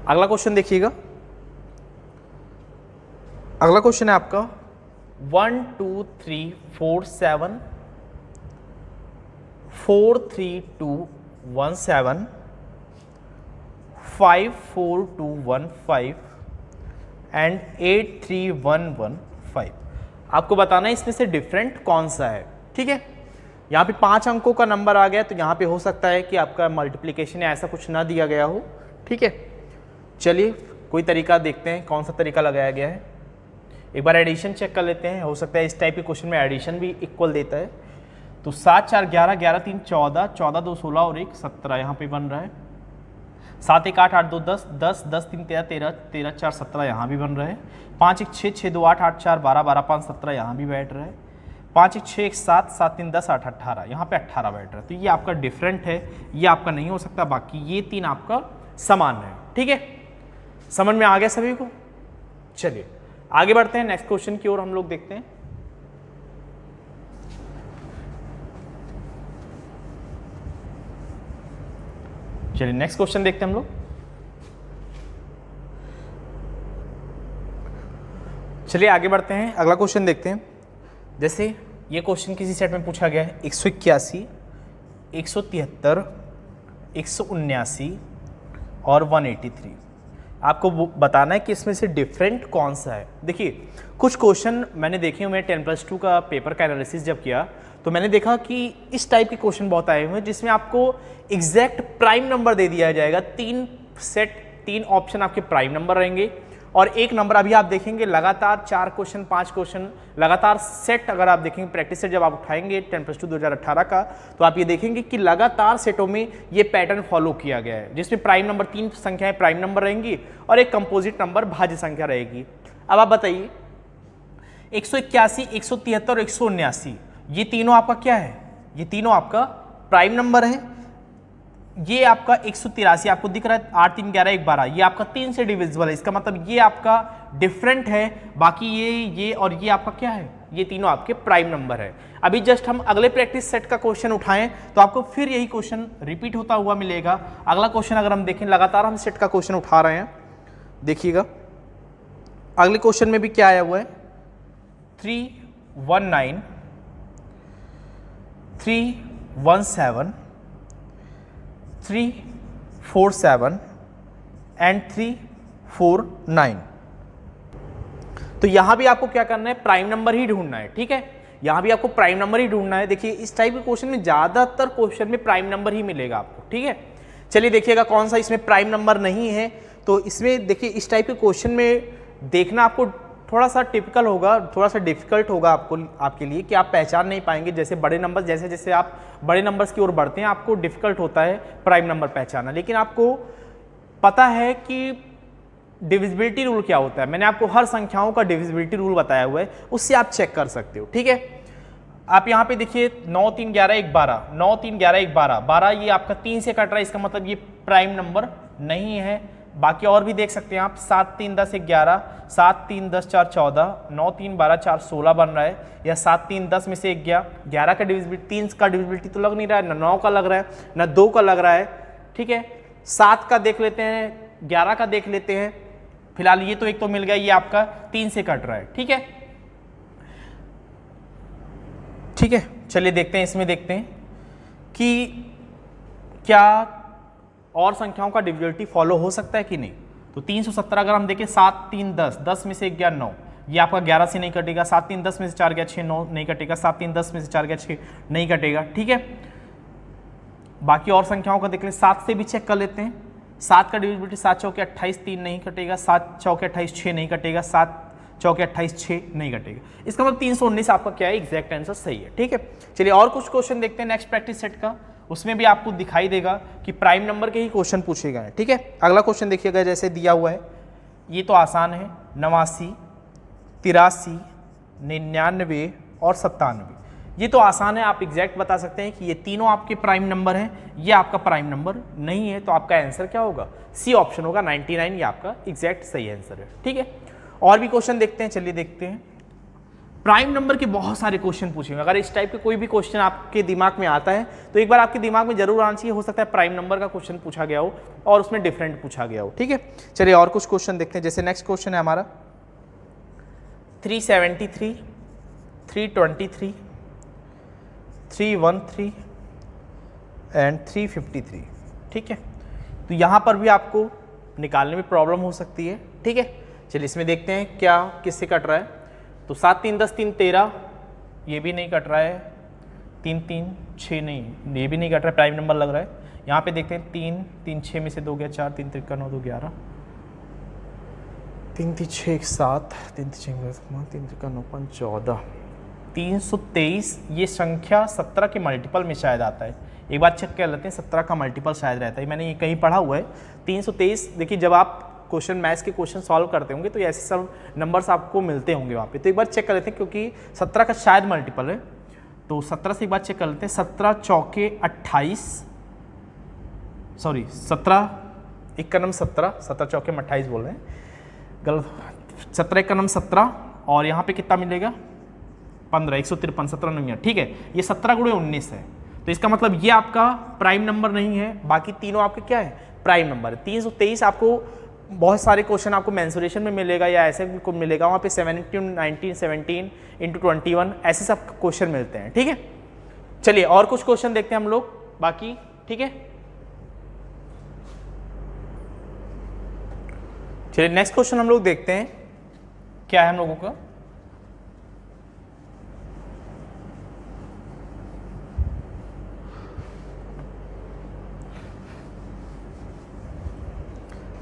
अगला क्वेश्चन देखिएगा, अगला क्वेश्चन है आपका 1 2 3 4 7 4 3 2 1 7 5 4 2 1 5 एंड 8 3 1 1 5। आपको बताना है इसमें से डिफरेंट कौन सा है। ठीक है, यहाँ पे 5 अंकों का नंबर आ गया, तो यहाँ पे हो सकता है कि आपका मल्टीप्लिकेशन या ऐसा कुछ ना दिया गया हो। ठीक है, चलिए कोई तरीका देखते हैं, कौन सा तरीका लगाया गया है। एक बार एडिशन चेक कर लेते हैं, हो सकता है इस टाइप के क्वेश्चन में एडिशन भी इक्वल देता है। तो 7 4 11, 11 3 14, 14 2 16 और 1 17 यहाँ पे बन रहा है। 7 1 8, 8 2 10, 10 10 3 13, 13 13 4 17 यहाँ भी बन रहा है। 5 1 6, 6 2 8, 8 4 12, 12 5 17 यहाँ भी बैठ रहा है। 5 1 6 1 7, 7 3 10 8 18 यहाँ पे 18 बैठ रहा है। तो ये आपका डिफरेंट है, ये आपका नहीं हो सकता, बाकी ये 3 आपका समान है। ठीक है, समझ में आ गया सभी को। चलिए आगे बढ़ते हैं, नेक्स्ट क्वेश्चन की ओर हम लोग देखते हैं। चलिए नेक्स्ट क्वेश्चन देखते हैं हम लोग। चलिए आगे बढ़ते हैं, अगला क्वेश्चन देखते हैं। जैसे ये क्वेश्चन किसी सेट में पूछा गया है 181, 173, 179 और 183। आपको बताना है कि इसमें से डिफरेंट कौन सा है। देखिए कुछ क्वेश्चन मैंने देखे हुए, 10+2 का पेपर का एनालिसिस जब किया तो मैंने देखा कि इस टाइप के क्वेश्चन बहुत आए हुए हैं जिसमें आपको एग्जैक्ट प्राइम नंबर दे दिया जाएगा। 3 ऑप्शन आपके प्राइम नंबर रहेंगे और एक नंबर, अभी आप देखेंगे लगातार 4 क्वेश्चन 5 क्वेश्चन लगातार सेट, अगर आप देखेंगे प्रैक्टिस सेट जब आप उठाएंगे 10+2 2018 का, तो आप ये देखेंगे कि लगातार सेटों में ये पैटर्न फॉलो किया गया है, जिसमें प्राइम नंबर 3 संख्याएं प्राइम नंबर रहेंगी और एक कंपोजिट नंबर भाज्य संख्या रहेगी। अब आप बताइए 181, 173 और 179 ये तीनों आपका क्या है? ये तीनों आपका प्राइम नंबर है। ये आपका 183 आपको दिख रहा है, 8 3 11 1 12, ये आपका 3 से डिविजिबल है, इसका मतलब ये आपका डिफरेंट है। बाकी ये और ये आपका क्या है? ये तीनों आपके प्राइम नंबर है। अभी जस्ट हम अगले प्रैक्टिस सेट का क्वेश्चन उठाएं तो आपको फिर यही क्वेश्चन रिपीट होता हुआ मिलेगा। अगला क्वेश्चन अगर हम देखें, लगातार हम सेट का क्वेश्चन उठा रहे हैं, देखिएगा अगले क्वेश्चन में भी क्या आया हुआ है, 319, 317, 347 एंड 349। तो यहां भी आपको क्या करना है? प्राइम नंबर ही ढूंढना है। ठीक है, यहां भी आपको प्राइम नंबर ही ढूंढना है। देखिए इस टाइप के क्वेश्चन में ज्यादातर क्वेश्चन में प्राइम नंबर ही मिलेगा आपको। ठीक है, चलिए देखिएगा कौन सा इसमें प्राइम नंबर नहीं है। तो इसमें देखिए इस टाइप के क्वेश्चन में देखना आपको थोड़ा सा टिपिकल होगा, थोड़ा सा डिफिकल्ट होगा आपके लिए कि आप पहचान नहीं पाएंगे। जैसे बड़े नंबर, जैसे जैसे आप बड़े नंबर्स की ओर बढ़ते हैं आपको डिफिकल्ट होता है प्राइम नंबर पहचानना, लेकिन आपको पता है कि डिविजिबिलिटी रूल क्या होता है। मैंने आपको हर संख्याओं का डिविजिबिलिटी रूल बताया हुआ है, उससे आप चेक कर सकते हो। ठीक है, आप यहाँ पे देखिए 9 3 11 1 12, 9 3 11 1 12, 12 ये आपका 3 से कट रहा है, इसका मतलब ये प्राइम नंबर नहीं है। बाकी और भी देख सकते हैं आप, 7 3 10 11, 7 3 10 4 14, 9 3 12 4 16 बन रहा है, या 7 3 10 में से 1 गया। 11 का डिविजिबिलिटी, 3 का डिविजिबिलिटी तो लग नहीं रहा है, ना 9 का लग रहा है, ना 2 का लग रहा है। ठीक है, 7 का देख लेते हैं, 11 का देख लेते हैं। फिलहाल ये तो एक तो मिल गया, ये आपका 3 से कट रहा है। ठीक है, ठीक है, चलिए देखते हैं, इसमें देखते हैं कि क्या और संख्याओं का डिविजिबिलिटी फॉलो हो सकता है कि नहीं। तो 317 अगर हम देखें, 7 3 10, 10 में से 1 गया 9, ये आपका 11 से नहीं कटेगा। 7 3 10 में से 4 गया 6, 9 नहीं कटेगा। 7 3 10 में से 4 गया 6 नहीं कटेगा। ठीक है, बाकी और संख्याओं का देख लें, 7 से भी चेक कर लेते हैं। 7 का डिविजिबिलिटी 7 चौके 28, 3 नहीं कटेगा। 7 चौके 28, 6 नहीं कटेगा। 7 चौके 28, 6 नहीं कटेगा। इसका मतलब 319 आपका क्या है? एग्जैक्ट आंसर सही है। ठीक है, चलिए और कुछ क्वेश्चन देखते हैं नेक्स्ट प्रैक्टिस सेट का, उसमें भी आपको दिखाई देगा कि प्राइम नंबर के ही क्वेश्चन पूछे गए हैं। ठीक है, अगला क्वेश्चन देखिएगा, जैसे दिया हुआ है, ये तो आसान है, 89, 83, 99 और 97। ये तो आसान है, आप एग्जैक्ट बता सकते हैं कि ये तीनों आपके प्राइम नंबर हैं, ये आपका प्राइम नंबर नहीं है, तो आपका आंसर क्या होगा, सी ऑप्शन होगा 99, ये आपका एग्जैक्ट सही आंसर है। ठीक है, और भी क्वेश्चन देखते हैं, चलिए देखते हैं। प्राइम नंबर के बहुत सारे क्वेश्चन पूछेंगे, अगर इस टाइप के कोई भी क्वेश्चन आपके दिमाग में आता है तो एक बार आपके दिमाग में जरूर आना चाहिए, हो सकता है प्राइम नंबर का क्वेश्चन पूछा गया हो और उसमें डिफरेंट पूछा गया हो। ठीक है, चलिए और कुछ क्वेश्चन देखते हैं। जैसे नेक्स्ट क्वेश्चन है हमारा 373, 323, 313 एंड 353। ठीक है, तो यहाँ पर भी आपको निकालने में प्रॉब्लम हो सकती है। ठीक है, चलिए इसमें देखते हैं क्या किससे कट रहा है। तो 7 3 10 3 13, ये भी नहीं कट रहा है। 3 3 6 नहीं, ये भी नहीं कट रहा है, प्राइम नंबर लग रहा है। यहाँ पे देखते हैं 3 3 6 में से 2 गया 4, 3 3 9 2 11, 3 3 6 7, 3 3 3 3 9 5 14, 323। ये संख्या 17 के मल्टीपल में शायद आता है, एक बार चेक कर लेते हैं। 17 का मल्टीपल शायद रहता है, मैंने ये कहीं पढ़ा हुआ है 323। देखिए जब आप क्वेश्चन मैथ्स के क्वेश्चन सॉल्व करते होंगे तो ऐसे सब नंबर्स आपको मिलते होंगे वहाँ पे, तो एक बार चेक कर लेते हैं, क्योंकि 17 का शायद मल्टीपल है। तो 17 से एक बार चेक कर लेते हैं। 17 चौके 28, सॉरी 17 1 का नम 17, 17 चौके में 28 बोल रहे हैं, गलत। 17 1 का नम 17, और यहाँ पे कितना मिलेगा 15, 153, 17 नहीं है। ठीक है, ये 17 गुणे 19 है, तो इसका मतलब ये आपका प्राइम नंबर नहीं है, बाकी तीनों आपके क्या है, प्राइम नंबर है। 323 आपको बहुत सारे क्वेश्चन आपको मेंसुरेशन में मिलेगा या ऐसे को मिलेगा, वहाँ पे 17 19 17 इंटू 21 ऐसे सब क्वेश्चन मिलते हैं। ठीक है, चलिए और कुछ क्वेश्चन देखते हैं हम लोग बाकी। ठीक है, चलिए नेक्स्ट क्वेश्चन हम लोग देखते हैं क्या है हम लोगों का।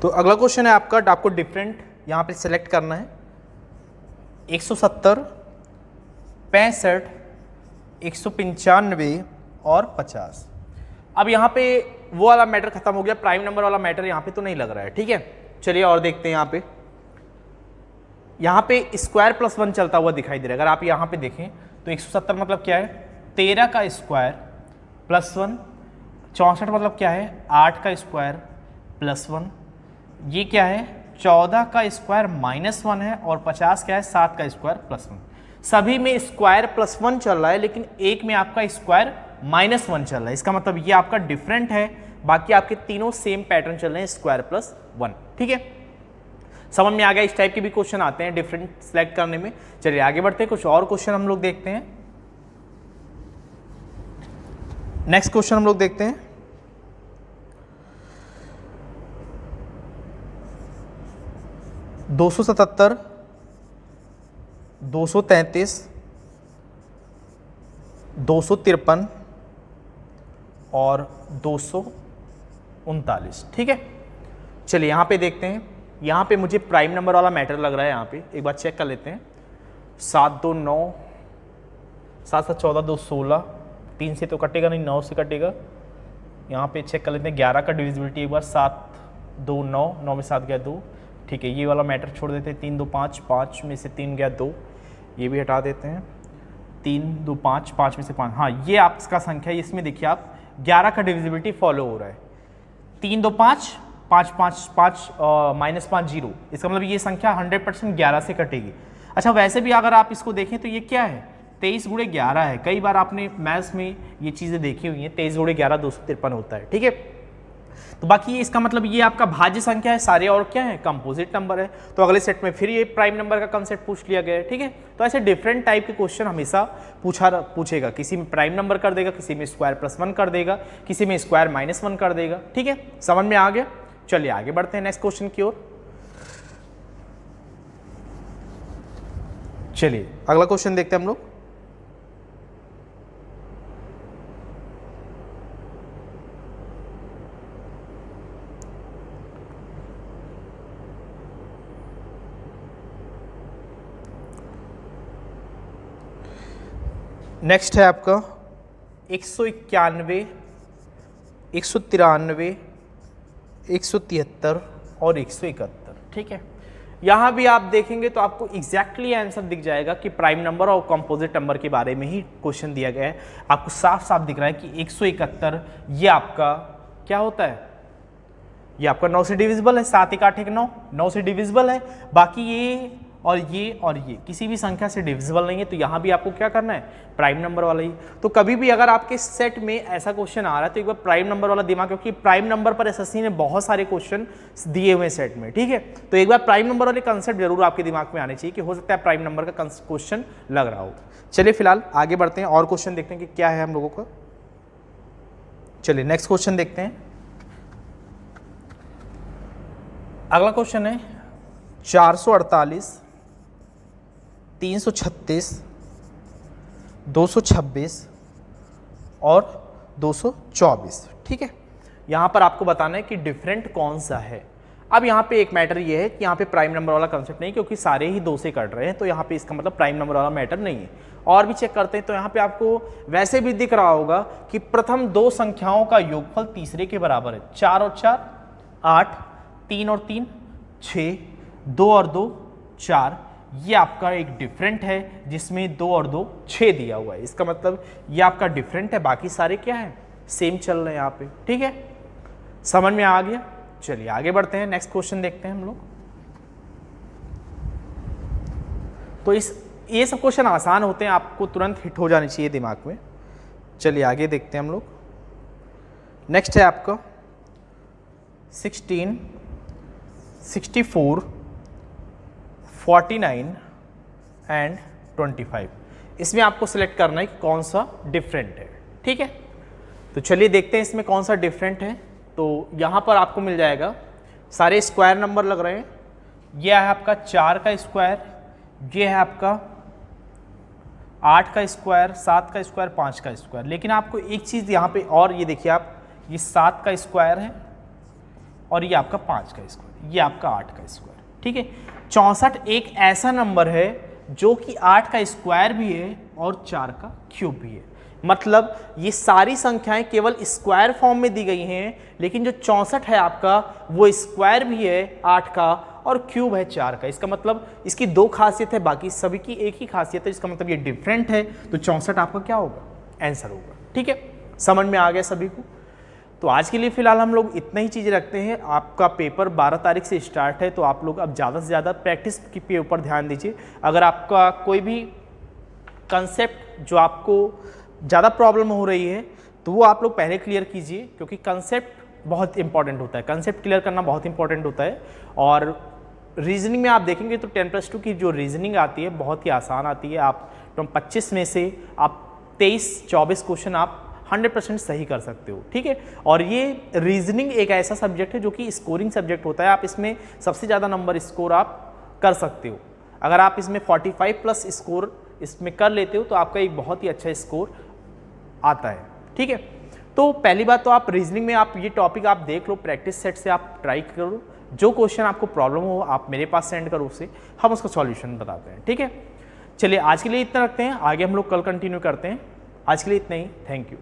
तो अगला क्वेश्चन है आपको डिफरेंट यहाँ पे सिलेक्ट करना है। 170, 65, 195 और 50। अब यहाँ पे वो वाला मैटर खत्म हो गया, प्राइम नंबर वाला मैटर यहाँ पे तो नहीं लग रहा है। ठीक है, चलिए और देखते हैं। यहाँ पे स्क्वायर प्लस 1 चलता हुआ दिखाई दे रहा है। अगर आप यहाँ पे देखें तो 170 मतलब क्या है, 13 का स्क्वायर प्लस 1। 64 मतलब क्या है, 8 का स्क्वायर प्लस 1। ये क्या है, 14 का स्क्वायर माइनस 1 है, और 50 क्या है, 7 का स्क्वायर प्लस 1। सभी में स्क्वायर प्लस 1 चल रहा है, लेकिन एक में आपका स्क्वायर माइनस 1 चल रहा है। इसका मतलब ये आपका डिफरेंट है, बाकी आपके तीनों सेम पैटर्न चल रहे हैं, स्क्वायर प्लस 1। ठीक है, समझ में आ गया। इस टाइप के भी क्वेश्चन आते हैं डिफरेंट सेलेक्ट करने में। चलिए आगे बढ़ते हैं, कुछ और क्वेश्चन हम लोग देखते हैं। नेक्स्ट क्वेश्चन हम लोग देखते हैं। दो 277, 233, 253 और 239। ठीक है, चलिए यहाँ पे देखते हैं। यहाँ पे मुझे प्राइम नंबर वाला मैटर लग रहा है, यहाँ पे एक बार चेक कर लेते हैं। 7 2 9, 7 7 14, 2 16, 3 से तो कटेगा नहीं, 9 से कटेगा। यहाँ पे चेक कर लेते हैं 11 का डिविजिबिलिटी एक बार। 7 2 9, 9 में 7 गया 2। ठीक है, ये वाला मैटर छोड़ देते हैं। 3 2 5, 5 में से 3 गया 2, ये भी हटा देते हैं। 3 2 5, 5 में से 5, हाँ ये आपका संख्या है। इसमें देखिए आप 11 का डिविजिबिलिटी फॉलो हो रहा है। 3 2 5, 5 5 5 माइनस 5 0, इसका मतलब ये संख्या 100% 11 से कटेगी। अच्छा, वैसे भी अगर आप इसको देखें तो ये क्या है, 23 गुणे 11 है। कई बार आपने मैथ्स में ये चीज़ें देखी हुई हैं, 23 गुणे 11 253 होता है। ठीक है, तो बाकी इसका मतलब ये आपका भाज्य संख्या है, सारे और क्या है, कंपोजिट नंबर है। तो अगले सेट में फिर ये प्राइम नंबर का कंसेप्ट पूछ लिया गया है। ठीक है, तो ऐसे डिफरेंट टाइप के क्वेश्चन हमेशा पूछेगा। किसी में प्राइम नंबर कर देगा, किसी में स्क्वायर प्लस 1 कर देगा, किसी में स्क्वायर माइनस 1 कर देगा। ठीक है, समझ में आ गया। चलिए आगे बढ़ते हैं नेक्स्ट क्वेश्चन की ओर। चलिए अगला क्वेश्चन देखते हैं हम लोग। नेक्स्ट है आपका 191, 193, 173 और 171। ठीक है, यहाँ भी आप देखेंगे तो आपको एग्जैक्टली आंसर दिख जाएगा कि प्राइम नंबर और कंपोजिट नंबर के बारे में ही क्वेश्चन दिया गया है। आपको साफ साफ दिख रहा है कि 171 ये आपका क्या होता है, ये आपका 9 से डिविजिबल है, 7 1 8 1 9, 9 से डिविजिबल है। बाकी ये और ये किसी भी संख्या से डिविजिबल नहीं है, तो यहाँ भी आपको क्या करना है, प्राइम नंबर वाला ही। तो कभी भी अगर आपके सेट में ऐसा क्वेश्चन आ रहा है तो एक बार प्राइम नंबर वाला दिमाग, क्योंकि प्राइम नंबर पर एसएससी ने बहुत सारे क्वेश्चन दिए हुए सेट में, ठीक है। तो एक बार प्राइम नंबर वाले कंसेप्ट जरूर आपके दिमाग में आने चाहिए कि हो सकता है प्राइम नंबर का क्वेश्चन लग रहा हो। चलिए फिलहाल आगे बढ़ते हैं और क्वेश्चन देखते हैं कि क्या है हम लोगों का। चलिए नेक्स्ट क्वेश्चन देखते हैं। अगला क्वेश्चन है 448, 336, 226 और 224, ठीक है। यहाँ पर आपको बताना है कि डिफरेंट कौन सा है। अब यहाँ पे एक मैटर ये है कि यहाँ पे प्राइम नंबर वाला कंसेप्ट नहीं, क्योंकि सारे ही 2 से कट रहे हैं, तो यहाँ पे इसका मतलब प्राइम नंबर वाला मैटर नहीं है। और भी चेक करते हैं तो यहाँ पे आपको वैसे भी दिख रहा होगा कि प्रथम 2 संख्याओं का योगफल तीसरे के बराबर है। 4 और 4 8, 3 और 3 6, 2 और 2 4, ये आपका एक डिफरेंट है जिसमें 2 और 2 6 दिया हुआ है। इसका मतलब ये आपका डिफरेंट है, बाकी सारे क्या है, सेम चल रहे हैं यहाँ पे, ठीक है। समझ में आ गया। चलिए आगे बढ़ते हैं, नेक्स्ट क्वेश्चन देखते हैं हम लोग। तो ये सब क्वेश्चन आसान होते हैं, आपको तुरंत हिट हो जानी चाहिए दिमाग में। चलिए आगे देखते हैं हम लोग। नेक्स्ट है आपका 16, 64, 49 एंड 25। इसमें आपको सिलेक्ट करना है कि कौन सा डिफरेंट है, ठीक है। तो चलिए देखते हैं इसमें कौन सा डिफरेंट है। तो यहाँ पर आपको मिल जाएगा, सारे स्क्वायर नंबर लग रहे हैं। यह है आपका 4 का स्क्वायर, ये है आपका 8 का स्क्वायर, 7 का स्क्वायर, 5 का स्क्वायर। लेकिन आपको एक चीज़ यहाँ पे और, ये देखिए आप, ये 7 का स्क्वायर है और ये आपका 5 का स्क्वायर, ये आपका 8 का स्क्वायर, ठीक है। 64 एक ऐसा नंबर है जो कि 8 का स्क्वायर भी है और 4 का क्यूब भी है। मतलब ये सारी संख्याएं केवल स्क्वायर फॉर्म में दी गई हैं, लेकिन जो 64 है आपका वो स्क्वायर भी है 8 का और क्यूब है 4 का। इसका मतलब इसकी 2 खासियत है, बाकी सभी की एक ही खासियत है। इसका मतलब ये डिफरेंट है, तो 64 आपका क्या होगा, आंसर होगा, ठीक है। समझ में आ गया सभी को। तो आज के लिए फिलहाल हम लोग इतना ही चीज़ रखते हैं। आपका पेपर 12 तारीख से स्टार्ट है, तो आप लोग अब ज़्यादा से ज़्यादा प्रैक्टिस के ऊपर ध्यान दीजिए। अगर आपका कोई भी कंसेप्ट जो आपको ज़्यादा प्रॉब्लम हो रही है तो वो आप लोग पहले क्लियर कीजिए, क्योंकि कंसेप्ट बहुत इंपॉर्टेंट होता है, कंसेप्ट क्लियर करना बहुत इंपॉर्टेंट होता है। और रीजनिंग में आप देखेंगे तो 10+2 की जो रीजनिंग आती है बहुत ही आसान आती है। आप 25 में से आप 23-24 क्वेश्चन आप 100% सही कर सकते हो, ठीक है। और ये रीजनिंग एक ऐसा सब्जेक्ट है जो कि स्कोरिंग सब्जेक्ट होता है। आप इसमें सबसे ज़्यादा नंबर स्कोर आप कर सकते हो। अगर आप इसमें 45+ स्कोर इसमें कर लेते हो तो आपका एक बहुत ही अच्छा स्कोर आता है, ठीक है। तो पहली बात तो आप रीजनिंग में आप ये टॉपिक आप देख लो, प्रैक्टिस सेट से आप ट्राई करो। जो क्वेश्चन आपको प्रॉब्लम हो आप मेरे पास सेंड करो, उससे हम उसका सॉल्यूशन बताते हैं, ठीक है। चलिए आज के लिए इतना रखते हैं, आगे हम लोग कल कंटिन्यू करते हैं। आज के लिए इतना ही, थैंक यू।